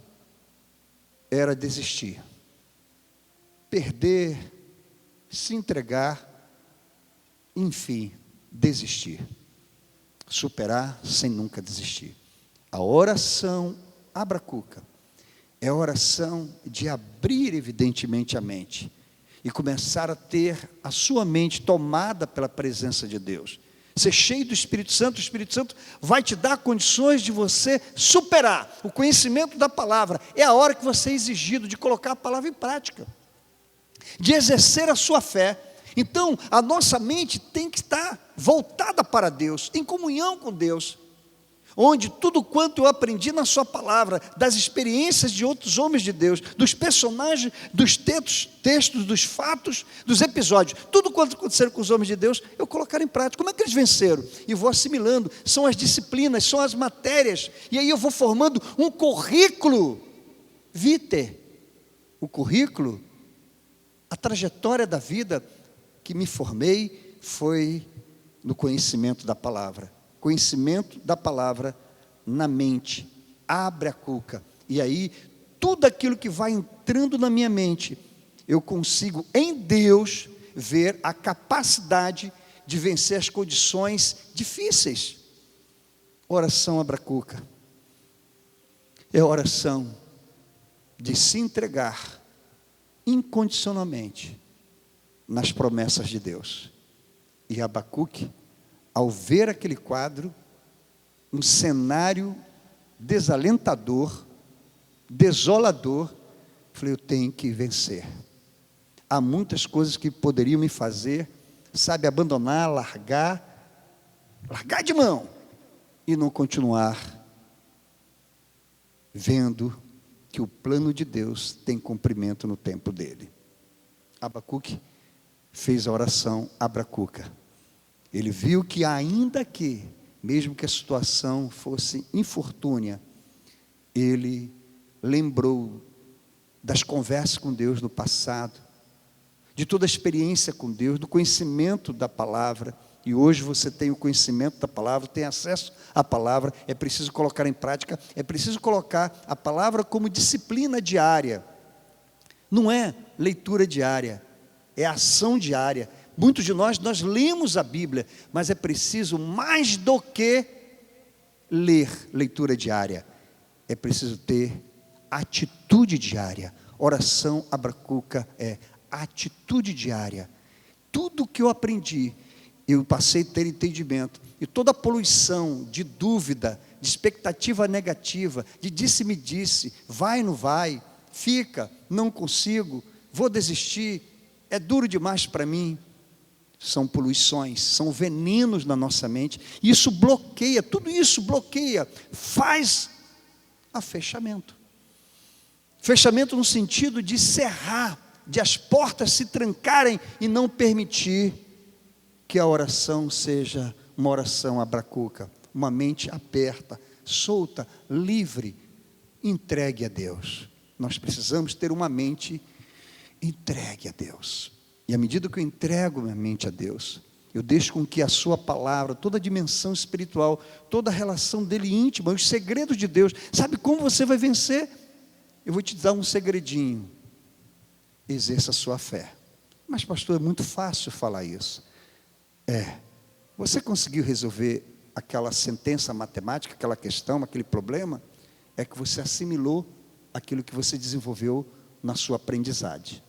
S6: era desistir, perder, se entregar, enfim, desistir, superar sem nunca desistir. A oração abracuca é a oração de abrir evidentemente a mente e começar a ter a sua mente tomada pela presença de Deus. Ser cheio do Espírito Santo. O Espírito Santo vai te dar condições de você superar o conhecimento da palavra. É a hora que você é exigido de colocar a palavra em prática, de exercer a sua fé. Então, a nossa mente tem que estar voltada para Deus, em comunhão com Deus, onde tudo quanto eu aprendi na sua palavra, das experiências de outros homens de Deus, dos personagens, dos textos, dos fatos, dos episódios, tudo quanto aconteceram com os homens de Deus, eu colocar em prática. Como é que eles venceram? E vou assimilando, são as disciplinas, são as matérias, e aí eu vou formando um currículo vitae, o currículo, a trajetória da vida que me formei foi no conhecimento da palavra. Conhecimento da palavra na mente, abre a cuca, e aí tudo aquilo que vai entrando na minha mente, eu consigo em Deus ver a capacidade de vencer as condições difíceis. Oração abracuca é a oração de se entregar incondicionalmente nas promessas de Deus. E Abacuque, ao ver aquele quadro, um cenário desalentador, desolador, falei: eu tenho que vencer. Há muitas coisas que poderiam me fazer, sabe, abandonar, largar de mão e não continuar vendo que o plano de Deus tem cumprimento no tempo dele. Abacuque fez a oração abracuca. Ele viu que ainda que, mesmo que a situação fosse infortúnia, ele lembrou das conversas com Deus no passado, de toda a experiência com Deus, do conhecimento da palavra. E hoje você tem o conhecimento da palavra, tem acesso à palavra, é preciso colocar em prática, é preciso colocar a palavra como disciplina diária. Não é leitura diária, é ação diária. Muitos de nós lemos a Bíblia, mas é preciso mais do que ler, leitura diária. É preciso ter atitude diária. Oração Abracuca é atitude diária. Tudo que eu aprendi, eu passei a ter entendimento. E toda a poluição de dúvida, de expectativa negativa, de disse-me disse, vai, não vai, fica, não consigo, vou desistir, é duro demais para mim. São poluições, são venenos na nossa mente. Isso bloqueia, tudo isso bloqueia, faz a fechamento. Fechamento no sentido de cerrar, de as portas se trancarem e não permitir que a oração seja uma oração abracuca, uma mente aberta, solta, livre, entregue a Deus. Nós precisamos ter uma mente entregue a Deus. E à medida que eu entrego minha mente a Deus, eu deixo com que a sua palavra, toda a dimensão espiritual, toda a relação dele íntima, os segredos de Deus, sabe como você vai vencer? Eu vou te dar um segredinho. Exerça a sua fé. Mas pastor, é muito fácil falar isso. Você conseguiu resolver aquela sentença matemática, aquela questão, aquele problema? É que você assimilou aquilo que você desenvolveu na sua aprendizagem.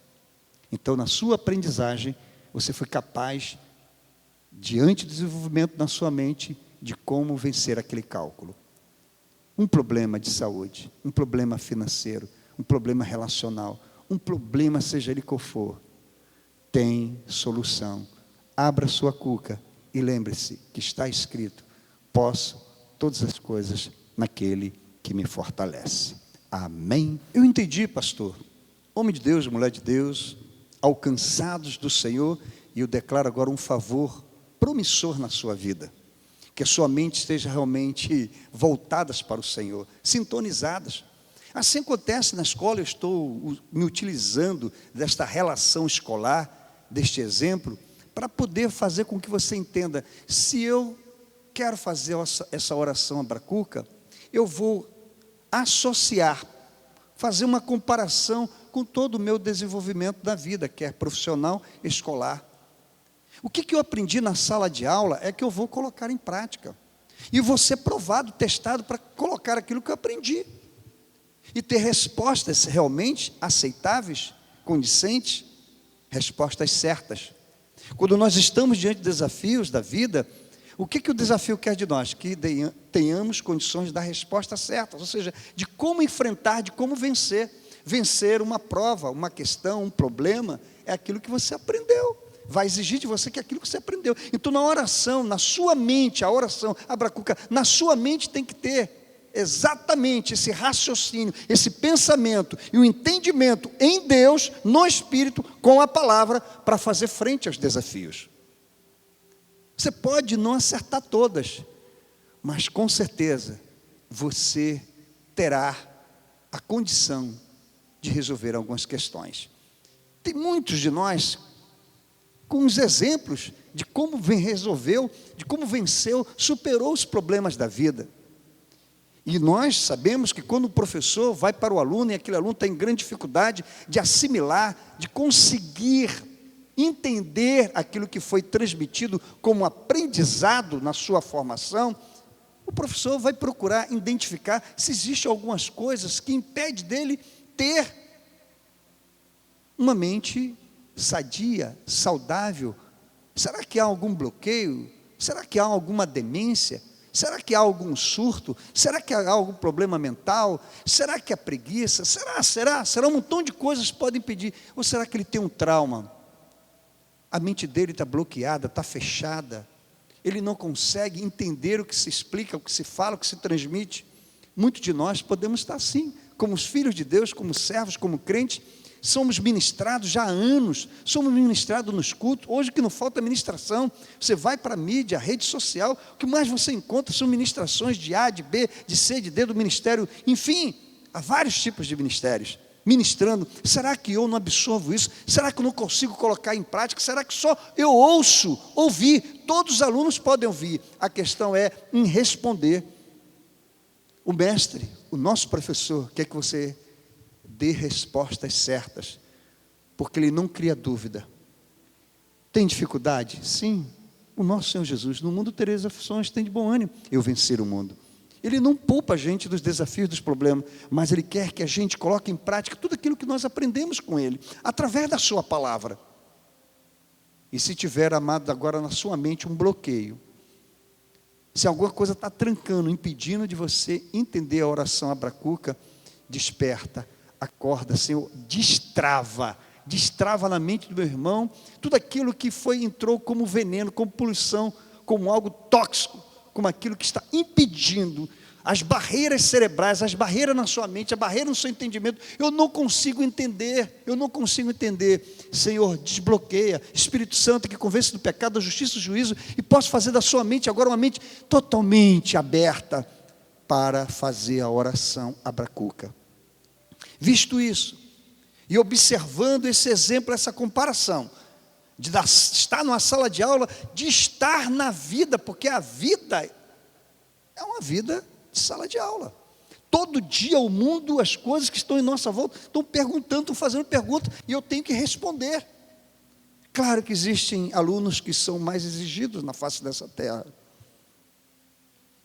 S6: Então, na sua aprendizagem, você foi capaz, diante do desenvolvimento na sua mente, de como vencer aquele cálculo. Um problema de saúde, um problema financeiro, um problema relacional, um problema, seja ele qual for, tem solução. Abra sua cuca e lembre-se que está escrito: posso todas as coisas naquele que me fortalece. Amém? Eu entendi, pastor. Homem de Deus, mulher de Deus, alcançados do Senhor, e eu declaro agora um favor promissor na sua vida. Que a sua mente esteja realmente voltadas para o Senhor, sintonizadas. Assim acontece na escola, eu estou me utilizando desta relação escolar, deste exemplo, para poder fazer com que você entenda, se eu quero fazer essa oração abracuca, eu vou associar, fazer uma comparação com todo o meu desenvolvimento da vida, quer profissional, escolar. O que eu aprendi na sala de aula é que eu vou colocar em prática. E vou ser provado, testado para colocar aquilo que eu aprendi. E ter respostas realmente aceitáveis, condizentes, respostas certas. Quando nós estamos diante de desafios da vida, o que o desafio quer de nós? Que tenhamos condições de dar respostas certas, ou seja, de como enfrentar, de como vencer. Vencer uma prova, uma questão, um problema, é aquilo que você aprendeu. Vai exigir de você que aquilo que você aprendeu. Então, na oração, na sua mente, a oração abracuca, na sua mente tem que ter exatamente esse raciocínio, esse pensamento e o entendimento em Deus, no Espírito, com a palavra, para fazer frente aos desafios. Você pode não acertar todas, mas com certeza você terá a condição de resolver algumas questões. Tem muitos de nós com os exemplos de como resolveu, de como venceu, superou os problemas da vida. E nós sabemos que quando o professor vai para o aluno, e aquele aluno tem grande dificuldade de assimilar, de conseguir entender aquilo que foi transmitido como aprendizado na sua formação, o professor vai procurar identificar se existem algumas coisas que impedem dele ter uma mente sadia, saudável. Será que há algum bloqueio? Será que há alguma demência? Será que há algum surto? Será que há algum problema mental? Será que é preguiça? Será um montão de coisas que podem impedir. Ou será que ele tem um trauma? A mente dele está bloqueada, está fechada. Ele não consegue entender o que se explica, o que se fala, o que se transmite. Muitos de nós podemos estar assim, como os filhos de Deus, como servos, como crentes. Somos ministrados já há anos, somos ministrados nos cultos. Hoje que não falta ministração, você vai para a mídia, a rede social, o que mais você encontra são ministrações de A, de B, de C, de D do ministério, enfim, há vários tipos de ministérios, ministrando. Será que eu não absorvo isso? Será que eu não consigo colocar em prática? Será que só eu ouvir? Todos os alunos podem ouvir, a questão é em responder. O mestre, o nosso professor, quer que você dê respostas certas, porque Ele não cria dúvida. Tem dificuldade? Sim. O nosso Senhor Jesus, no mundo tereis aflições, tem de bom ânimo, eu vencer o mundo. Ele não poupa a gente dos desafios, dos problemas, mas Ele quer que a gente coloque em prática tudo aquilo que nós aprendemos com Ele, através da sua palavra. E se tiver, amado, agora na sua mente um bloqueio, se alguma coisa está trancando, impedindo de você entender a oração Abracuca, desperta, acorda, Senhor, destrava na mente do meu irmão, tudo aquilo que entrou como veneno, como poluição, como algo tóxico, como aquilo que está impedindo, as barreiras cerebrais, as barreiras na sua mente, a barreira no seu entendimento, eu não consigo entender, Senhor, desbloqueia, Espírito Santo que convence do pecado, da justiça, do juízo, e posso fazer da sua mente agora uma mente totalmente aberta, para fazer a oração Abracuca. Visto isso, e observando esse exemplo, essa comparação, de estar numa sala de aula, de estar na vida, porque a vida é uma vida de sala de aula. Todo dia o mundo, as coisas que estão em nossa volta, estão perguntando, estão fazendo perguntas, e eu tenho que responder. Claro que existem alunos que são mais exigidos na face dessa terra.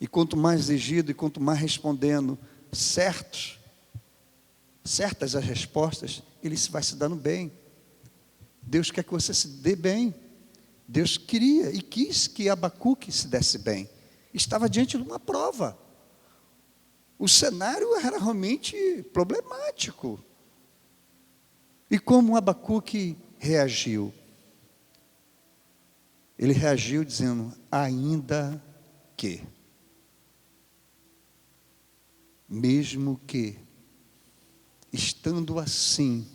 S6: E quanto mais exigido, e quanto mais respondendo certas as respostas, ele vai se dando bem. Deus quer que você se dê bem. Deus queria e quis que Abacuque se desse bem. Estava diante de uma prova. O cenário era realmente problemático. E como Abacuque reagiu? Ele reagiu dizendo, ainda que, mesmo que, estando assim,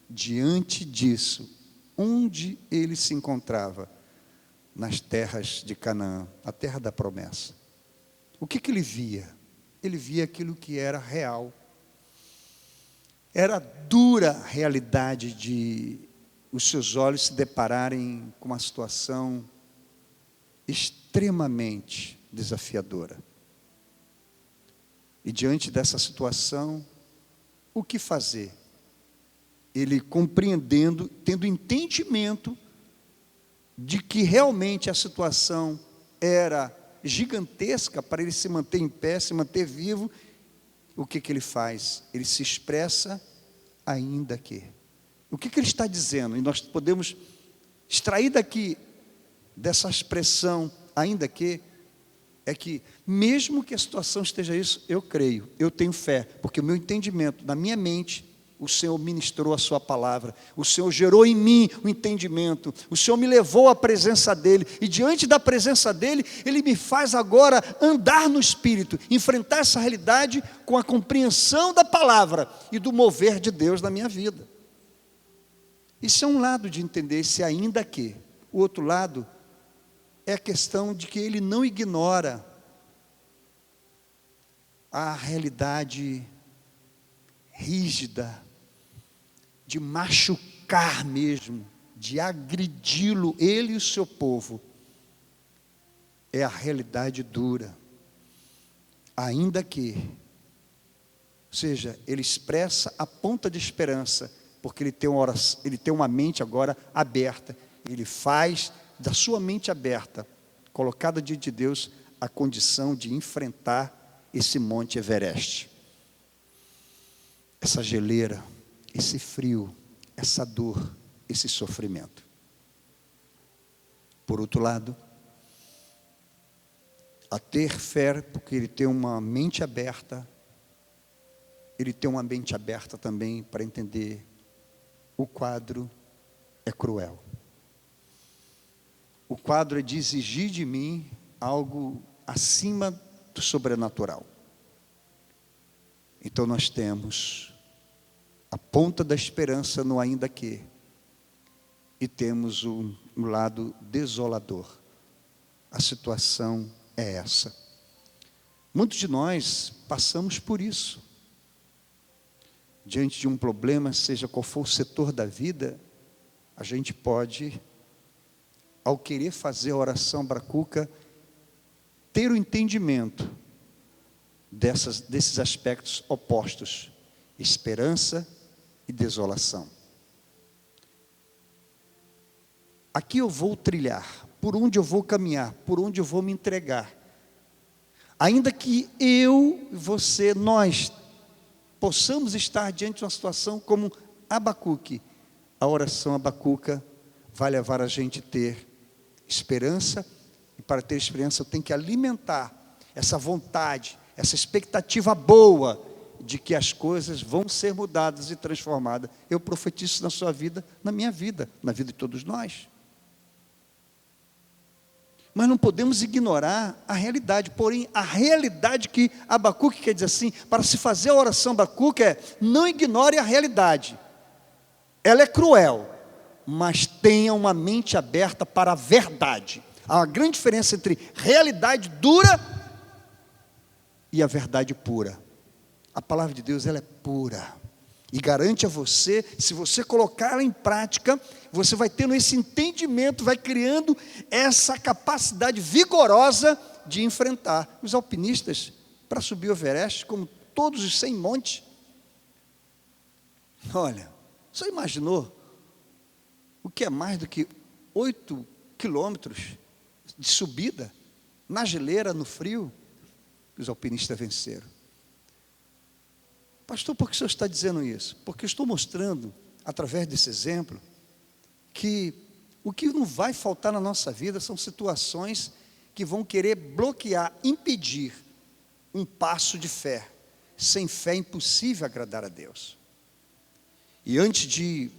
S6: diante disso, onde ele se encontrava? Nas terras de Canaã, a terra da promessa. O que ele via? Ele via aquilo que era real. Era dura a realidade de os seus olhos se depararem com uma situação extremamente desafiadora. E diante dessa situação, o que fazer? Ele compreendendo, tendo entendimento de que realmente a situação era gigantesca para ele se manter em pé, se manter vivo, o que ele faz? Ele se expressa ainda que. O que ele está dizendo? E nós podemos extrair daqui, dessa expressão ainda que, é que mesmo que a situação esteja isso, eu creio, eu tenho fé, porque o meu entendimento, na minha mente, o Senhor ministrou a sua palavra, o Senhor gerou em mim o entendimento, o Senhor me levou à presença dEle, e diante da presença dEle, Ele me faz agora andar no Espírito, enfrentar essa realidade com a compreensão da palavra e do mover de Deus na minha vida. Isso é um lado de entender esse ainda que. O outro lado é a questão de que ele não ignora a realidade rígida, de machucar mesmo, de agredi-lo, ele e o seu povo. É a realidade dura. Ainda que, ou seja, ele expressa a ponta de esperança, porque ele tem uma mente agora aberta. Ele faz da sua mente aberta, colocada diante de Deus, a condição de enfrentar esse monte Everest. Essa geleira, esse frio, essa dor, esse sofrimento. Por outro lado, a ter fé, porque ele tem uma mente aberta, ele tem uma mente aberta também para entender o quadro é cruel. O quadro é de exigir de mim algo acima do sobrenatural. Então nós temos a ponta da esperança no ainda que, e temos um lado desolador. A situação é essa. Muitos de nós passamos por isso. Diante de um problema, seja qual for o setor da vida, a gente pode, ao querer fazer a oração Abracuca, ter o entendimento desses aspectos opostos, esperança e desolação. aqui eu vou trilhar, por onde eu vou caminhar, por onde eu vou me entregar. Ainda que eu, você, nós possamos estar diante de uma situação como Abacuque, a oração abacuca vai levar a gente a ter esperança, e para ter esperança eu tenho que alimentar essa vontade, essa expectativa boa de que as coisas vão ser mudadas e transformadas. Eu profetizo na sua vida, na minha vida, na vida de todos nós. Mas não podemos ignorar a realidade. Porém, a realidade que Abacuque quer dizer assim, para se fazer a oração Abacuque é: não ignore a realidade. Ela é cruel, mas tenha uma mente aberta para a verdade. Há uma grande diferença entre realidade dura e a verdade pura. A palavra de Deus, ela é pura. E garante a você, se você colocá-la em prática, você vai tendo esse entendimento, vai criando essa capacidade vigorosa de enfrentar. Os alpinistas, para subir o Everest, como todos os 100 montes, olha, você imaginou o que é mais do que 8 quilômetros de subida, na geleira, no frio? Os alpinistas venceram. Pastor, por que o senhor está dizendo isso? Porque eu estou mostrando, através desse exemplo, que o que não vai faltar na nossa vida são situações que vão querer bloquear, impedir um passo de fé. Sem fé é impossível agradar a Deus. E antes de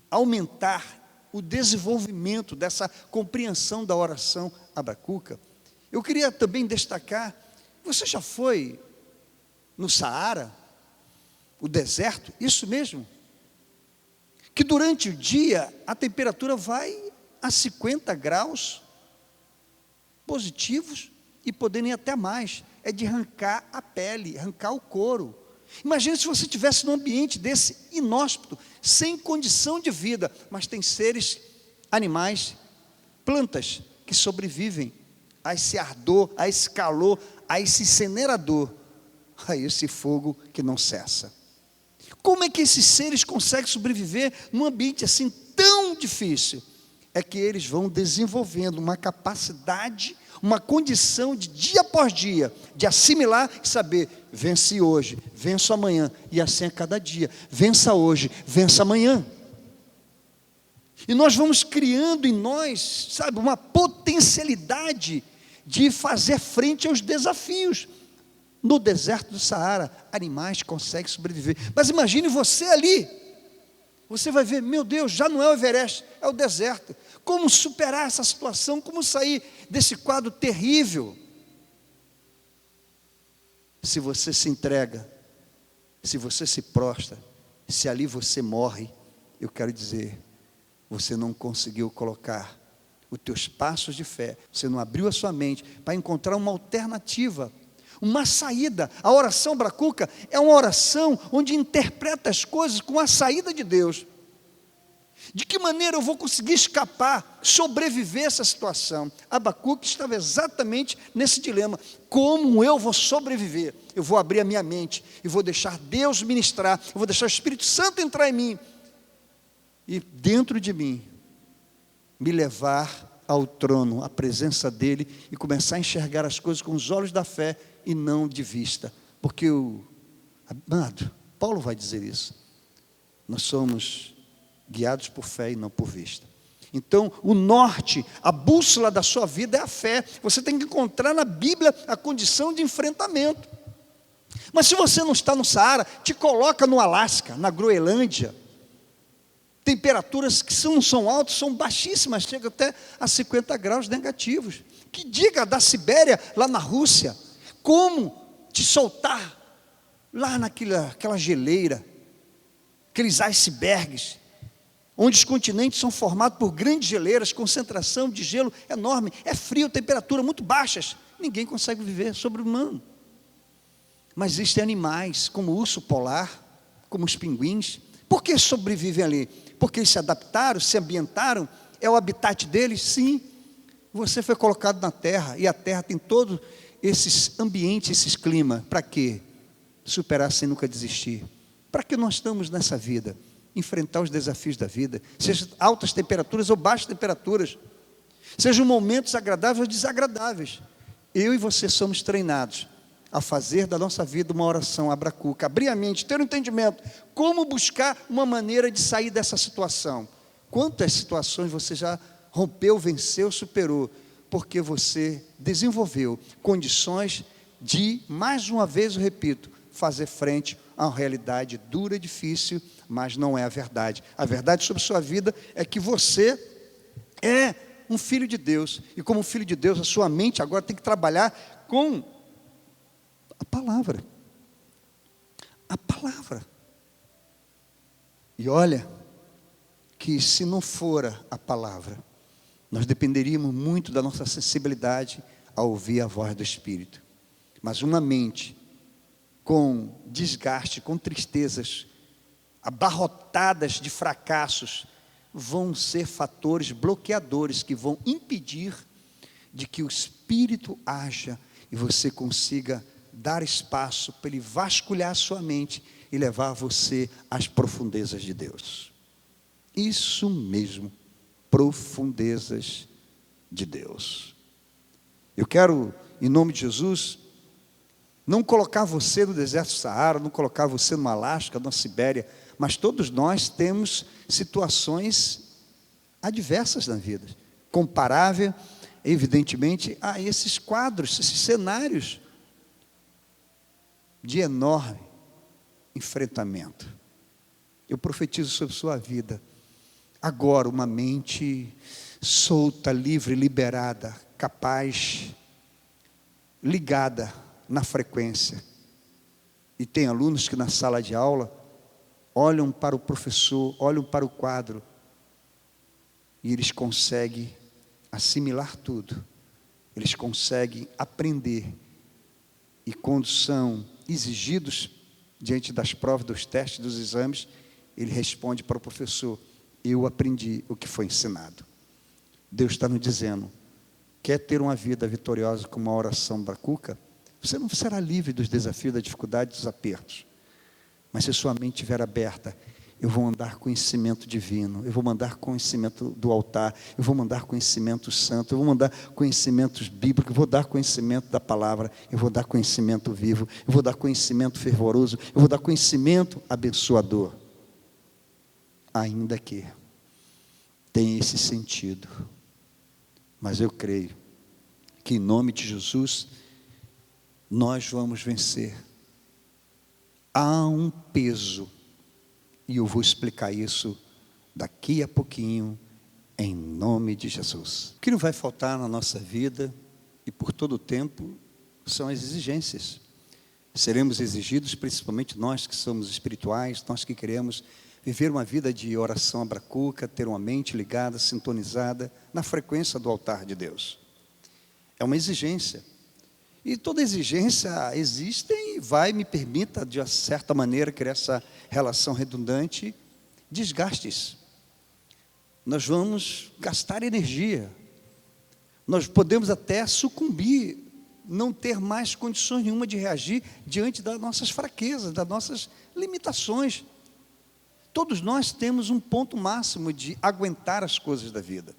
S6: aumentar o desenvolvimento dessa compreensão da oração Abacuca, eu queria também destacar: você já foi no Saara, o deserto? Isso mesmo, que durante o dia a temperatura vai a 50 graus positivos e podendo ir até mais. É de arrancar a pele, arrancar o couro. Imagine se você estivesse num ambiente desse inóspito, sem condição de vida, mas tem seres, animais, plantas que sobrevivem a esse ardor, a esse calor, a esse incinerador, a esse fogo que não cessa. Como é que esses seres conseguem sobreviver num ambiente assim tão difícil? É que eles vão desenvolvendo uma capacidade, uma condição de dia após dia, de assimilar e saber: venci hoje, venço amanhã, e assim a cada dia. Vença hoje, vença amanhã. E nós vamos criando em nós, sabe, uma potencialidade de fazer frente aos desafios. No deserto do Saara, animais conseguem sobreviver. Mas imagine você ali. Você vai ver: meu Deus, já não é o Everest, é o deserto. Como superar essa situação? Como sair desse quadro terrível? Se você se entrega, se você se prostra, se ali você morre, eu quero dizer, você não conseguiu colocar os teus passos de fé, você não abriu a sua mente para encontrar uma alternativa, uma saída. A oração Abacuca é uma oração onde interpreta as coisas com a saída de Deus. De que maneira eu vou conseguir escapar, sobreviver a essa situação? Abacuque estava exatamente nesse dilema: como eu vou sobreviver? Eu vou abrir a minha mente, e vou deixar Deus ministrar, eu vou deixar o Espírito Santo entrar em mim, e dentro de mim, me levar ao trono, à presença dEle, e começar a enxergar as coisas com os olhos da fé, e não de vista. Porque amado, Paulo vai dizer isso: nós somos guiados por fé e não por vista. Então, o norte, a bússola da sua vida é a fé. Você tem que encontrar na Bíblia a condição de enfrentamento. Mas se você não está no Saara, te coloca no Alasca, na Groenlândia. Temperaturas que não são altas, são baixíssimas, chega até a 50 graus negativos. Que diga da Sibéria, lá na Rússia, como te soltar lá naquela geleira, aqueles icebergs, onde os continentes são formados por grandes geleiras, concentração de gelo enorme, é frio, temperatura muito baixas, ninguém consegue viver sobre-humano. Mas existem animais, como o urso polar, como os pinguins. Por que sobrevivem ali? Porque eles se adaptaram, se ambientaram, é o habitat deles? Sim. Você foi colocado na terra, e a terra tem todos esses ambientes, esses climas. Para quê? Superar sem nunca desistir. Para que nós estamos nessa vida? enfrentar os desafios da vida, seja altas temperaturas ou baixas temperaturas, sejam momentos agradáveis ou desagradáveis. Eu e você somos treinados a fazer da nossa vida uma oração abracuca, abrir a mente, ter um entendimento, como buscar uma maneira de sair dessa situação. Quantas situações você já rompeu, venceu, superou, porque você desenvolveu condições de, mais uma vez eu repito, fazer frente a uma realidade dura e difícil, mas não é a verdade. A verdade sobre sua vida é que você é um filho de Deus, e como filho de Deus, a sua mente agora tem que trabalhar com a palavra. A palavra. E olha, que se não fora a palavra, nós dependeríamos muito da nossa sensibilidade a ouvir a voz do Espírito. Mas uma mente com desgaste, com tristezas, abarrotadas de fracassos, vão ser fatores bloqueadores que vão impedir de que o Espírito haja e você consiga dar espaço para ele vasculhar a sua mente e levar você às profundezas de Deus. Isso mesmo, profundezas de Deus. Eu quero, em nome de Jesus, não colocar você no deserto do Saara, não colocar você no Alasca, na Sibéria, mas todos nós temos situações adversas na vida, comparável, evidentemente, a esses quadros, esses cenários de enorme enfrentamento. Eu profetizo sobre sua vida, agora uma mente solta, livre, liberada, capaz, ligada na frequência. E tem alunos que na sala de aula olham para o professor, olham para o quadro e eles conseguem assimilar tudo, eles conseguem aprender, e quando são exigidos diante das provas, dos testes, dos exames, ele responde para o professor: eu aprendi o que foi ensinado. Deus está nos dizendo: quer ter uma vida vitoriosa com uma oração bracuca? Você não será livre dos desafios, da dificuldade, dos apertos. Mas se sua mente estiver aberta, eu vou mandar conhecimento divino, eu vou mandar conhecimento do altar, eu vou mandar conhecimento santo, eu vou mandar conhecimentos bíblicos, eu vou dar conhecimento da palavra, eu vou dar conhecimento vivo, eu vou dar conhecimento fervoroso, eu vou dar conhecimento abençoador. Ainda que tem esse sentido, mas eu creio que em nome de Jesus nós vamos vencer. Há um peso, e eu vou explicar isso daqui a pouquinho, em nome de Jesus. O que não vai faltar na nossa vida, e por todo o tempo, são as exigências. Seremos exigidos, principalmente nós que somos espirituais, nós que queremos viver uma vida de oração abracuca, ter uma mente ligada, sintonizada, na frequência do altar de Deus. É uma exigência. E toda exigência existe e vai, me permita, de certa maneira, criar essa relação redundante, desgastes. Nós vamos gastar energia. Nós podemos até sucumbir, não ter mais condições nenhuma de reagir diante das nossas fraquezas, das nossas limitações. Todos nós temos um ponto máximo de aguentar as coisas da vida.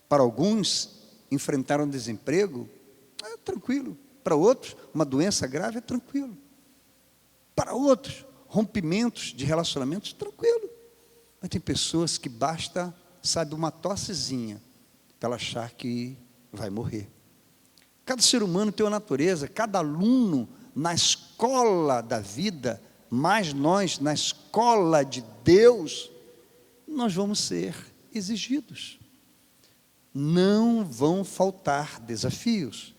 S6: Para alguns, enfrentar um desemprego é tranquilo. Para outros, uma doença grave é tranquilo. Para outros, rompimentos de relacionamentos, tranquilo. Mas tem pessoas que basta, sabe, uma tossezinha para ela achar que vai morrer. Cada ser humano tem uma natureza, cada aluno na escola da vida, mas nós na escola de Deus, nós vamos ser exigidos. Não vão faltar desafios.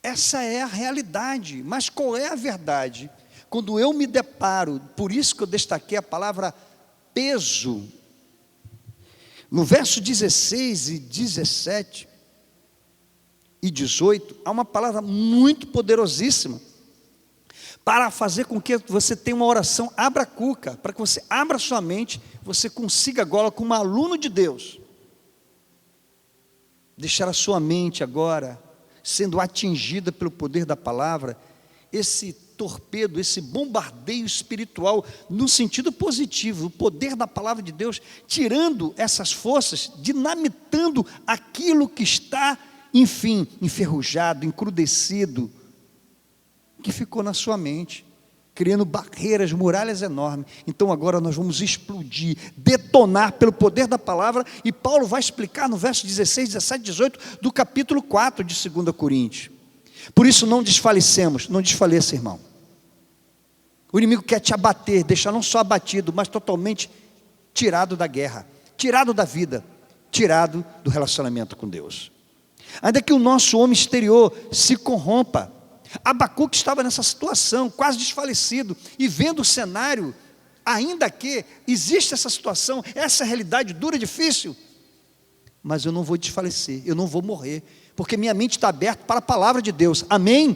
S6: Essa é a realidade, mas qual é a verdade? Quando eu me deparo, por isso que eu destaquei a palavra peso, no verso 16 e 17 e 18, há uma palavra muito poderosíssima, para fazer com que você tenha uma oração abracuca, para que você abra sua mente, você consiga agora, como aluno de Deus, deixar a sua mente agora sendo atingida pelo poder da palavra, esse torpedo, esse bombardeio espiritual, no sentido positivo, o poder da palavra de Deus, tirando essas forças, dinamitando aquilo que está, enfim, enferrujado, encrudecido, que ficou na sua mente, criando barreiras, muralhas enormes. Então agora nós vamos explodir, detonar pelo poder da palavra, e Paulo vai explicar no verso 16, 17, 18, do capítulo 4 de 2 Coríntios. Por isso não desfalecemos, não desfaleça, irmão. O inimigo quer te abater, deixar não só abatido, mas totalmente tirado da guerra, tirado da vida, tirado do relacionamento com Deus. Ainda que o nosso homem exterior se corrompa, Abacuque estava nessa situação, quase desfalecido, e vendo o cenário, ainda que existe essa situação, essa realidade dura e difícil, mas eu não vou desfalecer, eu não vou morrer, porque minha mente está aberta para a palavra de Deus, amém?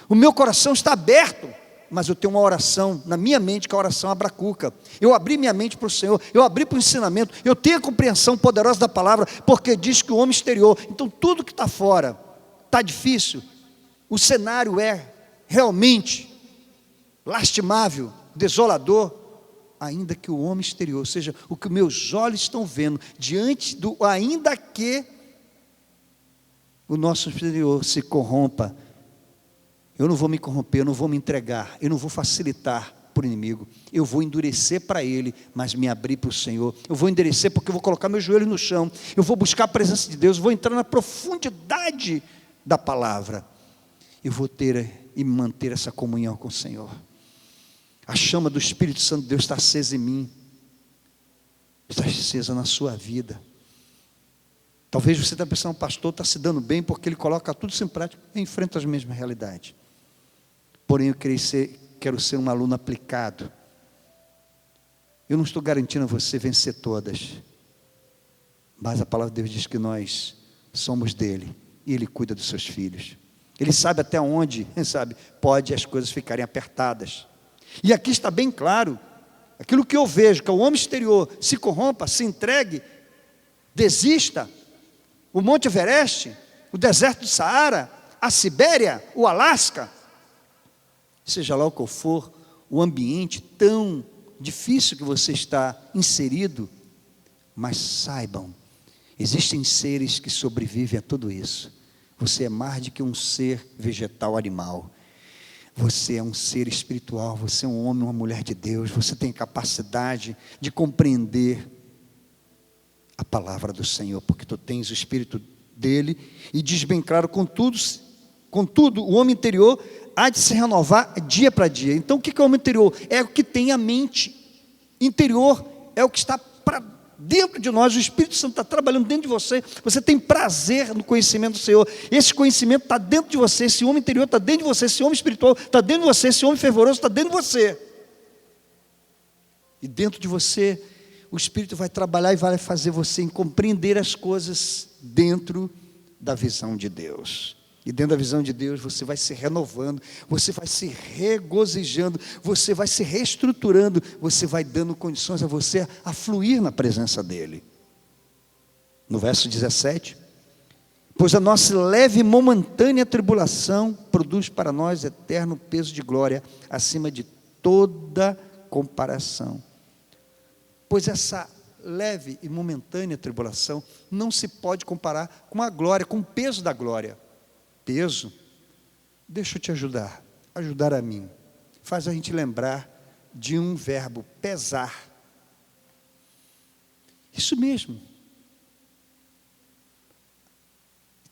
S6: O meu coração está aberto, mas eu tenho uma oração na minha mente, que é a oração abracuca. Eu abri minha mente para o Senhor, eu abri para o ensinamento, eu tenho a compreensão poderosa da palavra, porque diz que o homem exterior, então tudo que está fora, está difícil, o cenário é realmente lastimável, desolador, ainda que o homem exterior, ou seja, o que meus olhos estão vendo, diante do, ainda que o nosso exterior se corrompa, eu não vou me corromper, eu não vou me entregar, eu não vou facilitar para o inimigo, eu vou endurecer para ele, mas me abrir para o Senhor, eu vou endurecer porque eu vou colocar meu joelho no chão, eu vou buscar a presença de Deus, eu vou entrar na profundidade da palavra, eu vou ter e manter essa comunhão com o Senhor. A chama do Espírito Santo de Deus está acesa em mim, está acesa na sua vida. Talvez você está pensando, o pastor está se dando bem porque ele coloca tudo isso em prática e enfrenta as mesmas realidades. Porém, eu quero ser um aluno aplicado. Eu não estou garantindo a você vencer todas, mas a palavra de Deus diz que nós somos dele e ele cuida dos seus filhos. Ele sabe até onde, quem sabe, pode as coisas ficarem apertadas. E aqui está bem claro, aquilo que eu vejo, que o homem exterior se corrompa, se entregue, desista, o Monte Everest, o deserto do Saara, a Sibéria, o Alasca, seja lá o que for, o ambiente tão difícil que você está inserido, mas saibam, existem seres que sobrevivem a tudo isso. Você é mais do que um ser vegetal, animal. Você é um ser espiritual, você é um homem, uma mulher de Deus, você tem capacidade de compreender a palavra do Senhor, porque tu tens o Espírito dele, e diz bem claro, contudo, o homem interior há de se renovar dia para dia. Então o que é o homem interior? É o que tem a mente interior, é o que está para dentro de nós, o Espírito Santo está trabalhando dentro de você, você tem prazer no conhecimento do Senhor, esse conhecimento está dentro de você, esse homem interior está dentro de você, esse homem espiritual está dentro de você, esse homem fervoroso está dentro de você, e dentro de você, o Espírito vai trabalhar e vai fazer você compreender as coisas dentro da visão de Deus. E dentro da visão de Deus você vai se renovando, você vai se regozijando, você vai se reestruturando, você vai dando condições a você a fluir na presença dEle. No verso 17, pois a nossa leve e momentânea tribulação produz para nós eterno peso de glória, acima de toda comparação. Pois essa leve e momentânea tribulação não se pode comparar com a glória, com o peso da glória. Peso, deixa eu te ajudar a mim, faz a gente lembrar de um verbo, pesar, isso mesmo,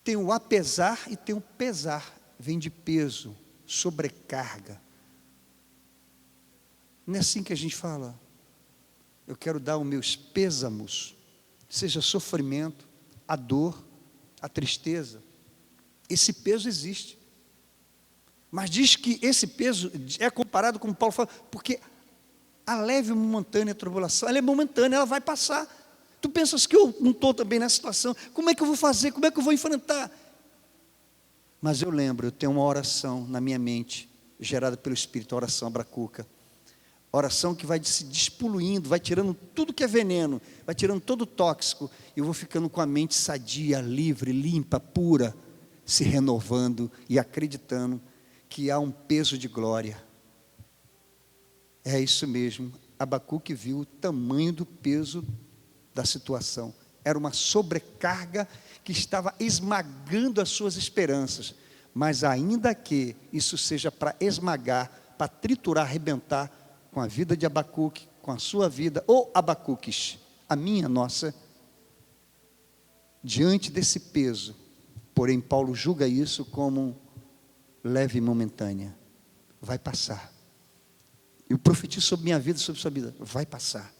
S6: tem o apesar e tem o pesar, vem de peso, sobrecarga, não é assim que a gente fala, eu quero dar os meus pêsamos, seja sofrimento, a dor, a tristeza, esse peso existe, mas diz que esse peso é comparado, como Paulo fala, porque a leve e momentânea tribulação, ela é momentânea, ela vai passar. Tu pensas que eu não estou também nessa situação, como é que eu vou fazer, como é que eu vou enfrentar? Mas eu lembro, eu tenho uma oração na minha mente, gerada pelo Espírito, a oração abracuca, oração que vai se despoluindo, vai tirando tudo que é veneno, vai tirando todo o tóxico, e eu vou ficando com a mente sadia, livre, limpa, pura, se renovando e acreditando que há um peso de glória. É isso mesmo, Abacuque viu o tamanho do peso da situação. Era uma sobrecarga que estava esmagando as suas esperanças. Mas ainda que isso seja para esmagar, para triturar, arrebentar com a vida de Abacuque, com a sua vida, ou Abacuques, a minha, nossa, diante desse peso, porém Paulo julga isso como leve e momentânea, vai passar. Eu profetizo sobre minha vida, sobre sua vida, vai passar,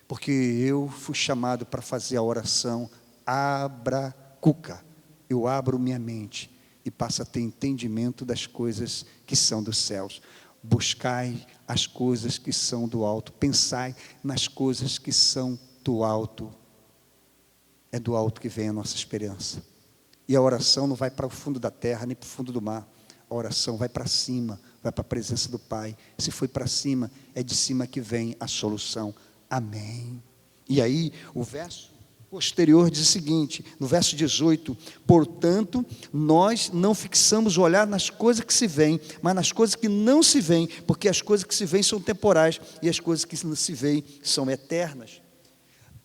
S6: porque eu fui chamado para fazer a oração abracuca. Eu abro minha mente e passo a ter entendimento das coisas que são dos céus. Buscai as coisas que são do alto, pensai nas coisas que são do alto. É do alto que vem a nossa esperança. E a oração não vai para o fundo da terra, nem para o fundo do mar. A oração vai para cima, vai para a presença do Pai. Se foi para cima, é de cima que vem a solução. Amém. E aí, o verso posterior diz o seguinte, no verso 18: portanto, nós não fixamos o olhar nas coisas que se veem, mas nas coisas que não se veem, porque as coisas que se veem são temporais, e as coisas que não se veem são eternas.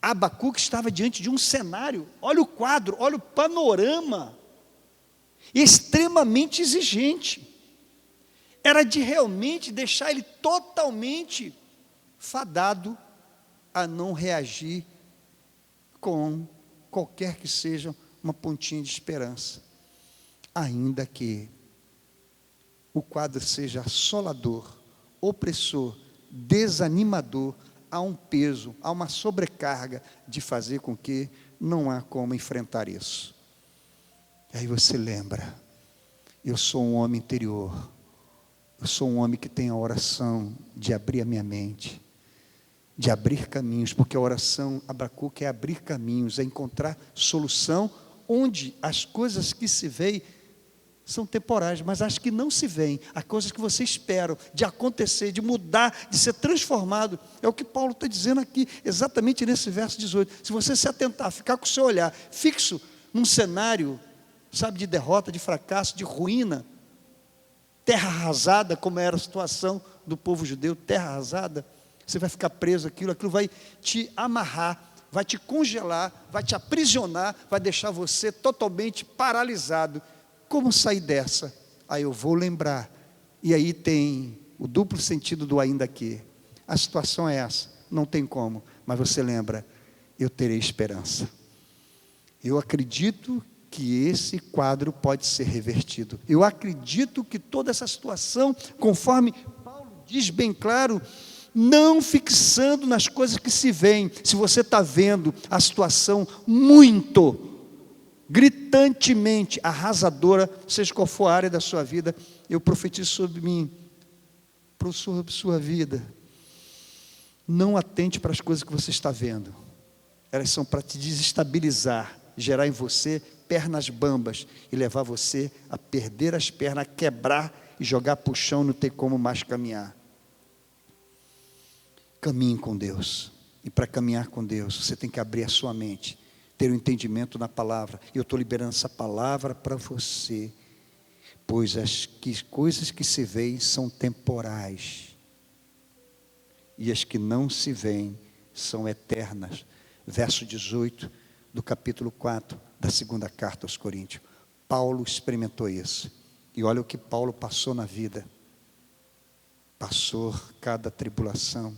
S6: Abacuque estava diante de um cenário, olha o quadro, olha o panorama, extremamente exigente. Era de realmente deixar ele totalmente fadado a não reagir com qualquer que seja uma pontinha de esperança. Ainda que o quadro seja assolador, opressor, desanimador, há um peso, há uma sobrecarga de fazer com que não há como enfrentar isso. E aí você lembra, eu sou um homem interior, eu sou um homem que tem a oração de abrir a minha mente, de abrir caminhos, porque a oração, Abacuque, é abrir caminhos, é encontrar solução, onde as coisas que se veem são temporais, mas as que não se veem, as coisas que você espera de acontecer, de mudar, de ser transformado, é o que Paulo está dizendo aqui, exatamente nesse verso 18. Se você se atentar, ficar com o seu olhar fixo num cenário, sabe, de derrota, de fracasso, de ruína, terra arrasada, como era a situação do povo judeu, terra arrasada, você vai ficar preso aquilo vai te amarrar, vai te congelar, vai te aprisionar, vai deixar você totalmente paralisado. Como sair dessa? Aí eu vou lembrar, e aí tem o duplo sentido do ainda que. A situação é essa, não tem como, mas você lembra, eu terei esperança. Eu acredito que esse quadro pode ser revertido. Eu acredito que toda essa situação, conforme Paulo diz bem claro, não fixando nas coisas que se veem. Se você está vendo a situação muito gritantemente arrasadora, seja qual for a área da sua vida, eu profetizo sobre mim, sobre sua vida. Não atente para as coisas que você está vendo. Elas são para te desestabilizar, gerar em você pernas bambas e levar você a perder as pernas, a quebrar e jogar para o chão, não ter como mais caminhar. Caminhe com Deus. E para caminhar com Deus, você tem que abrir a sua mente, ter um entendimento na palavra. E eu estou liberando essa palavra para você, pois as coisas que se veem são temporais, e as que não se veem são eternas. Verso 18 do capítulo 4 da segunda carta aos Coríntios. Paulo experimentou isso, e olha o que Paulo passou na vida. Passou cada tribulação.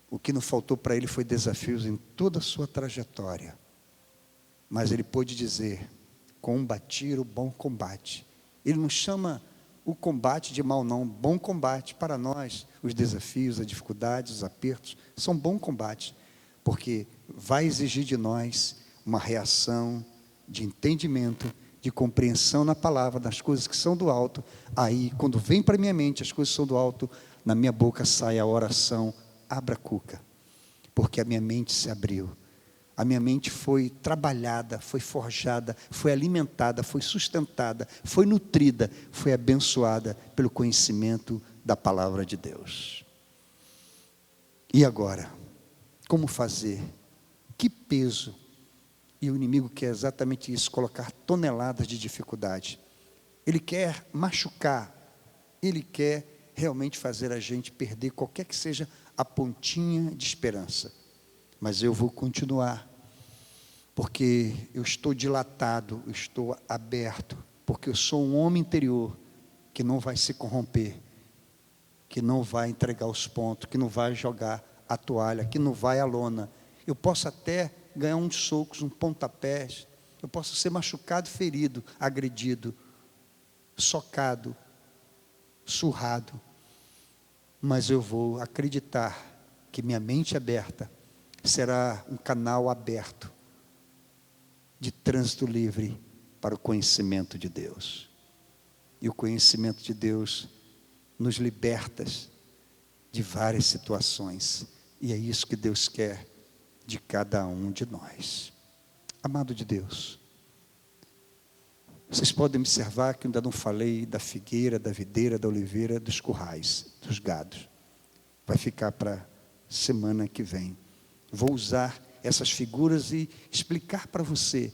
S6: O que não faltou para ele foi desafios em toda a sua trajetória. Mas ele pôde dizer, combater o bom combate. Ele não chama o combate de mal não, bom combate. Para nós, os desafios, as dificuldades, os apertos, são bom combate. Porque vai exigir de nós uma reação de entendimento, de compreensão na palavra, das coisas que são do alto. Aí, quando vem para a minha mente as coisas que são do alto, na minha boca sai a oração abracuca, porque a minha mente se abriu, a minha mente foi trabalhada, foi forjada, foi alimentada, foi sustentada, foi nutrida, foi abençoada pelo conhecimento da palavra de Deus. E agora, como fazer? Que peso? E o inimigo quer exatamente isso, colocar toneladas de dificuldade. ele quer machucar, ele quer realmente fazer a gente perder qualquer que seja a pontinha de esperança. Mas eu vou continuar, porque eu estou dilatado, eu estou aberto, porque eu sou um homem interior que não vai se corromper, que não vai entregar os pontos, que não vai jogar a toalha, que não vai à lona. Eu posso até ganhar uns socos, uns pontapés, eu posso ser machucado, ferido, agredido, socado, surrado, mas eu vou acreditar que minha mente aberta será um canal aberto de trânsito livre para o conhecimento de Deus. E o conhecimento de Deus nos liberta de várias situações. E é isso que Deus quer de cada um de nós. Amado de Deus, vocês podem observar que eu ainda não falei da figueira, da videira, da oliveira, dos currais, dos gados. Vai ficar para semana que vem. Vou usar essas figuras e explicar para você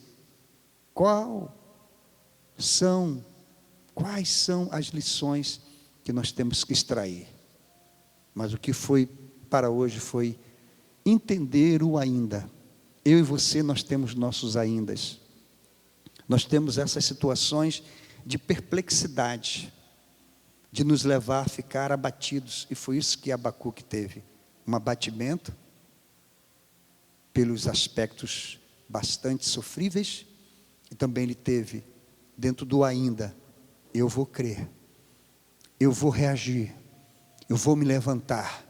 S6: quais são as lições que nós temos que extrair. Mas o que foi para hoje foi entender o ainda. Eu e você, nós temos nossos aindas. Nós temos essas situações de perplexidade, de nos levar a ficar abatidos. E foi isso que Abacuque teve. Um abatimento pelos aspectos bastante sofríveis. E também ele teve, dentro do ainda, eu vou crer, eu vou reagir, eu vou me levantar,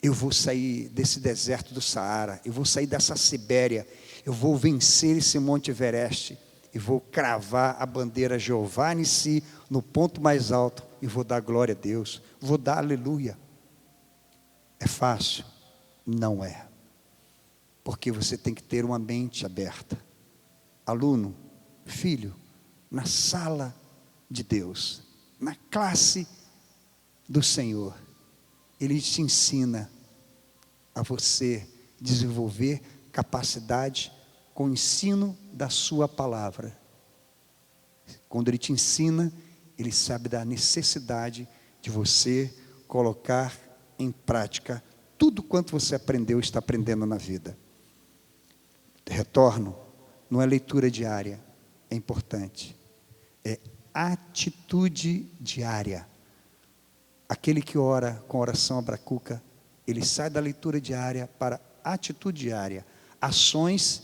S6: eu vou sair desse deserto do Saara, eu vou sair dessa Sibéria, eu vou vencer esse Monte Everest, e vou cravar a bandeira Jeová Nissi no ponto mais alto, e vou dar glória a Deus, vou dar aleluia. É fácil? Não é, porque você tem que ter uma mente aberta. Aluno, filho, na sala de Deus, na classe do Senhor, Ele te ensina a você desenvolver capacidade com o ensino da sua palavra. Quando Ele te ensina, Ele sabe da necessidade de você colocar em prática tudo quanto você aprendeu e está aprendendo na vida. Retorno, não é leitura diária, é importante, é atitude diária. Aquele que ora com oração abracuca, ele sai da leitura diária para atitude diária, ações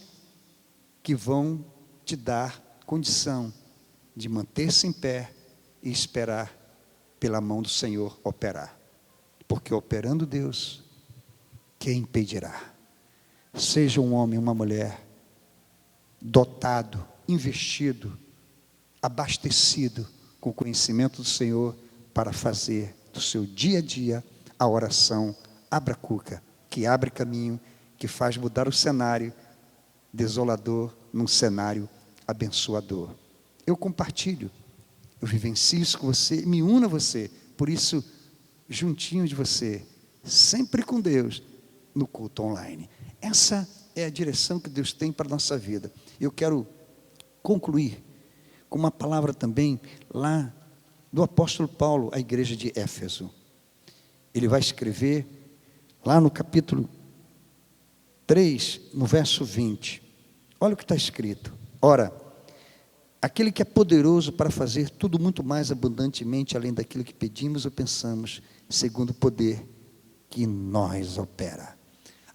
S6: que vão te dar condição de manter-se em pé e esperar pela mão do Senhor operar, porque operando Deus, quem impedirá? Seja um homem, uma mulher, dotado, investido, abastecido com o conhecimento do Senhor para fazer do seu dia a dia a oração abracuca, que abre caminho, que faz mudar o cenário desolador num cenário abençoador. Eu compartilho, eu vivencio isso com você, me uno a você, por isso, juntinho de você, sempre com Deus, no culto online. Essa é a direção que Deus tem para a nossa vida. Eu quero concluir com uma palavra também lá do apóstolo Paulo à igreja de Éfeso. Ele vai escrever lá no capítulo 3, no verso 20. Olha o que está escrito. Ora, aquele que é poderoso para fazer tudo muito mais abundantemente além daquilo que pedimos ou pensamos, segundo o poder que em nós opera.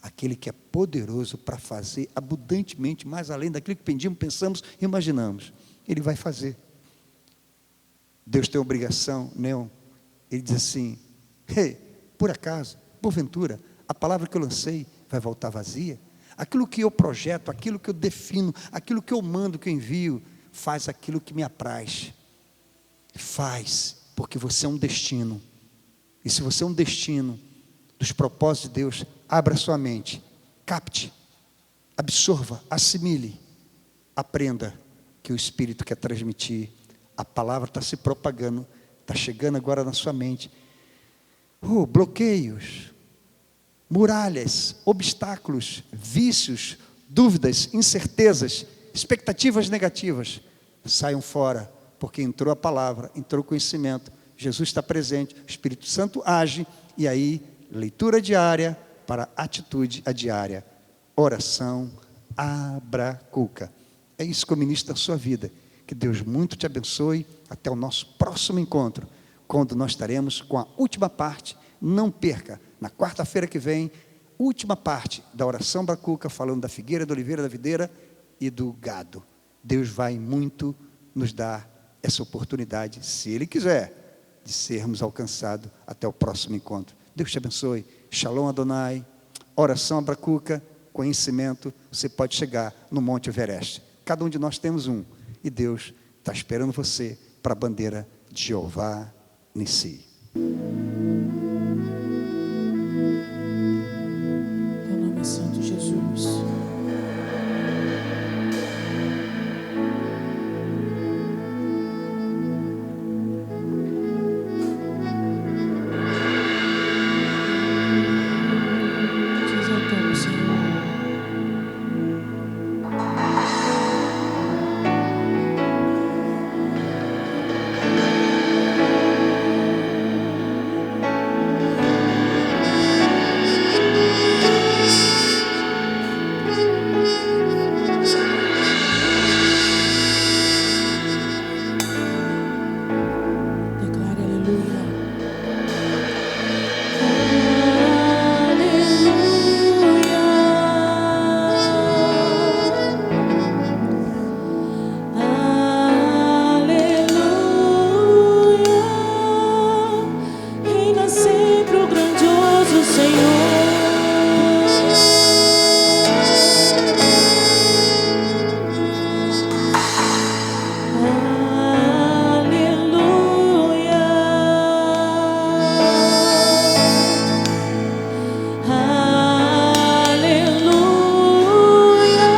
S6: Aquele que é poderoso para fazer abundantemente mais além daquilo que pedimos, pensamos e imaginamos. Ele vai fazer. Deus tem obrigação? Não. Ele diz assim, por acaso, porventura, a palavra que eu lancei vai voltar vazia? Aquilo que eu projeto, aquilo que eu defino, aquilo que eu mando, que eu envio, faz aquilo que me apraz. Faz, porque você é um destino. E se você é um destino dos propósitos de Deus, abra sua mente, capte, absorva, assimile, aprenda que o Espírito quer transmitir. A palavra está se propagando, está chegando agora na sua mente. Bloqueios, muralhas, obstáculos, vícios, dúvidas, incertezas, expectativas negativas, saiam fora, porque entrou a palavra, entrou o conhecimento, Jesus está presente, o Espírito Santo age, e aí, leitura diária para atitude diária, oração abracuca. É isso que eu ministro na sua vida. Que Deus muito te abençoe. Até o nosso próximo encontro, quando nós estaremos com a última parte. Não perca, na quarta-feira que vem, última parte da oração abracuca, falando da figueira, da oliveira, da videira e do gado. Deus vai muito nos dar essa oportunidade, se Ele quiser, de sermos alcançados até o próximo encontro. Deus te abençoe. Shalom Adonai. Oração abracuca, conhecimento. Você pode chegar no Monte Everest. Cada um de nós temos um. E Deus está esperando você para a bandeira de Jeová Nissi.
S3: Teu nome é Santo Jesus. Te exaltamos, Senhor. Declare aleluia. Aleluia. Reina sempre o grandioso Senhor. Aleluia. Aleluia.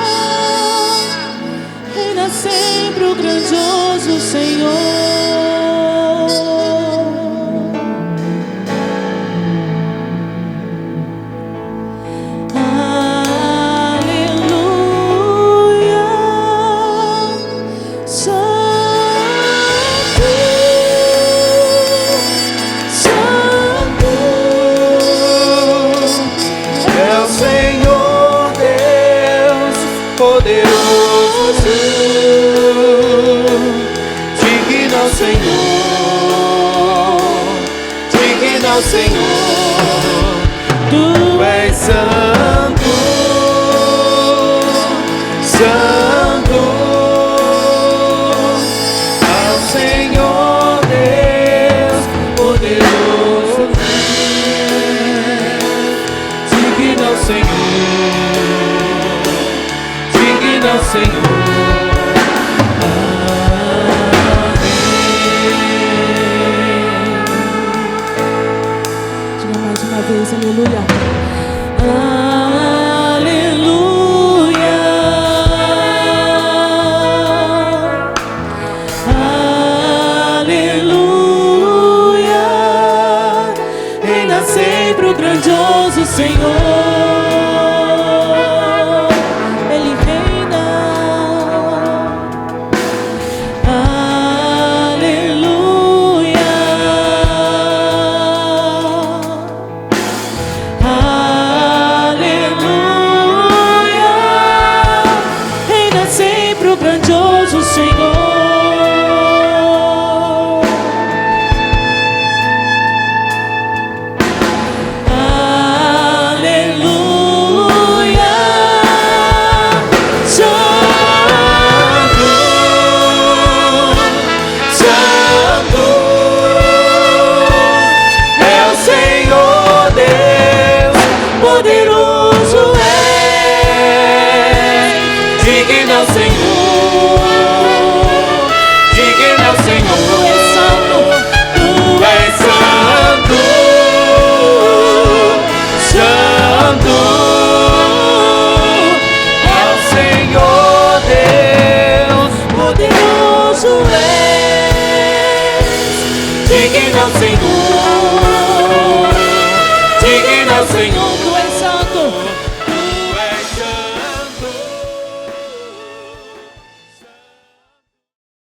S3: Reina sempre o grandioso Senhor. Aleluia. Santo, Santo.
S2: É o Senhor Deus poderoso, digno ao Senhor, digno ao Senhor. Tu és santo, santo, ao Senhor Deus poderoso, digno ao Senhor, digno ao Senhor.
S3: Diga mais uma vez, aleluia. Aleluia. Aleluia. Reina sempre o grandioso Senhor. Ele reina. Aleluia. Aleluia. Reina sempre o grandioso Senhor. Aleluia. Santo,
S2: Santo é o Senhor Deus, poderoso é, digno ao Senhor, digno ao Senhor. Tu és santo, santo é o Senhor Deus, poderoso é, digno ao Senhor, digno ao Senhor.
S3: Tu és santo.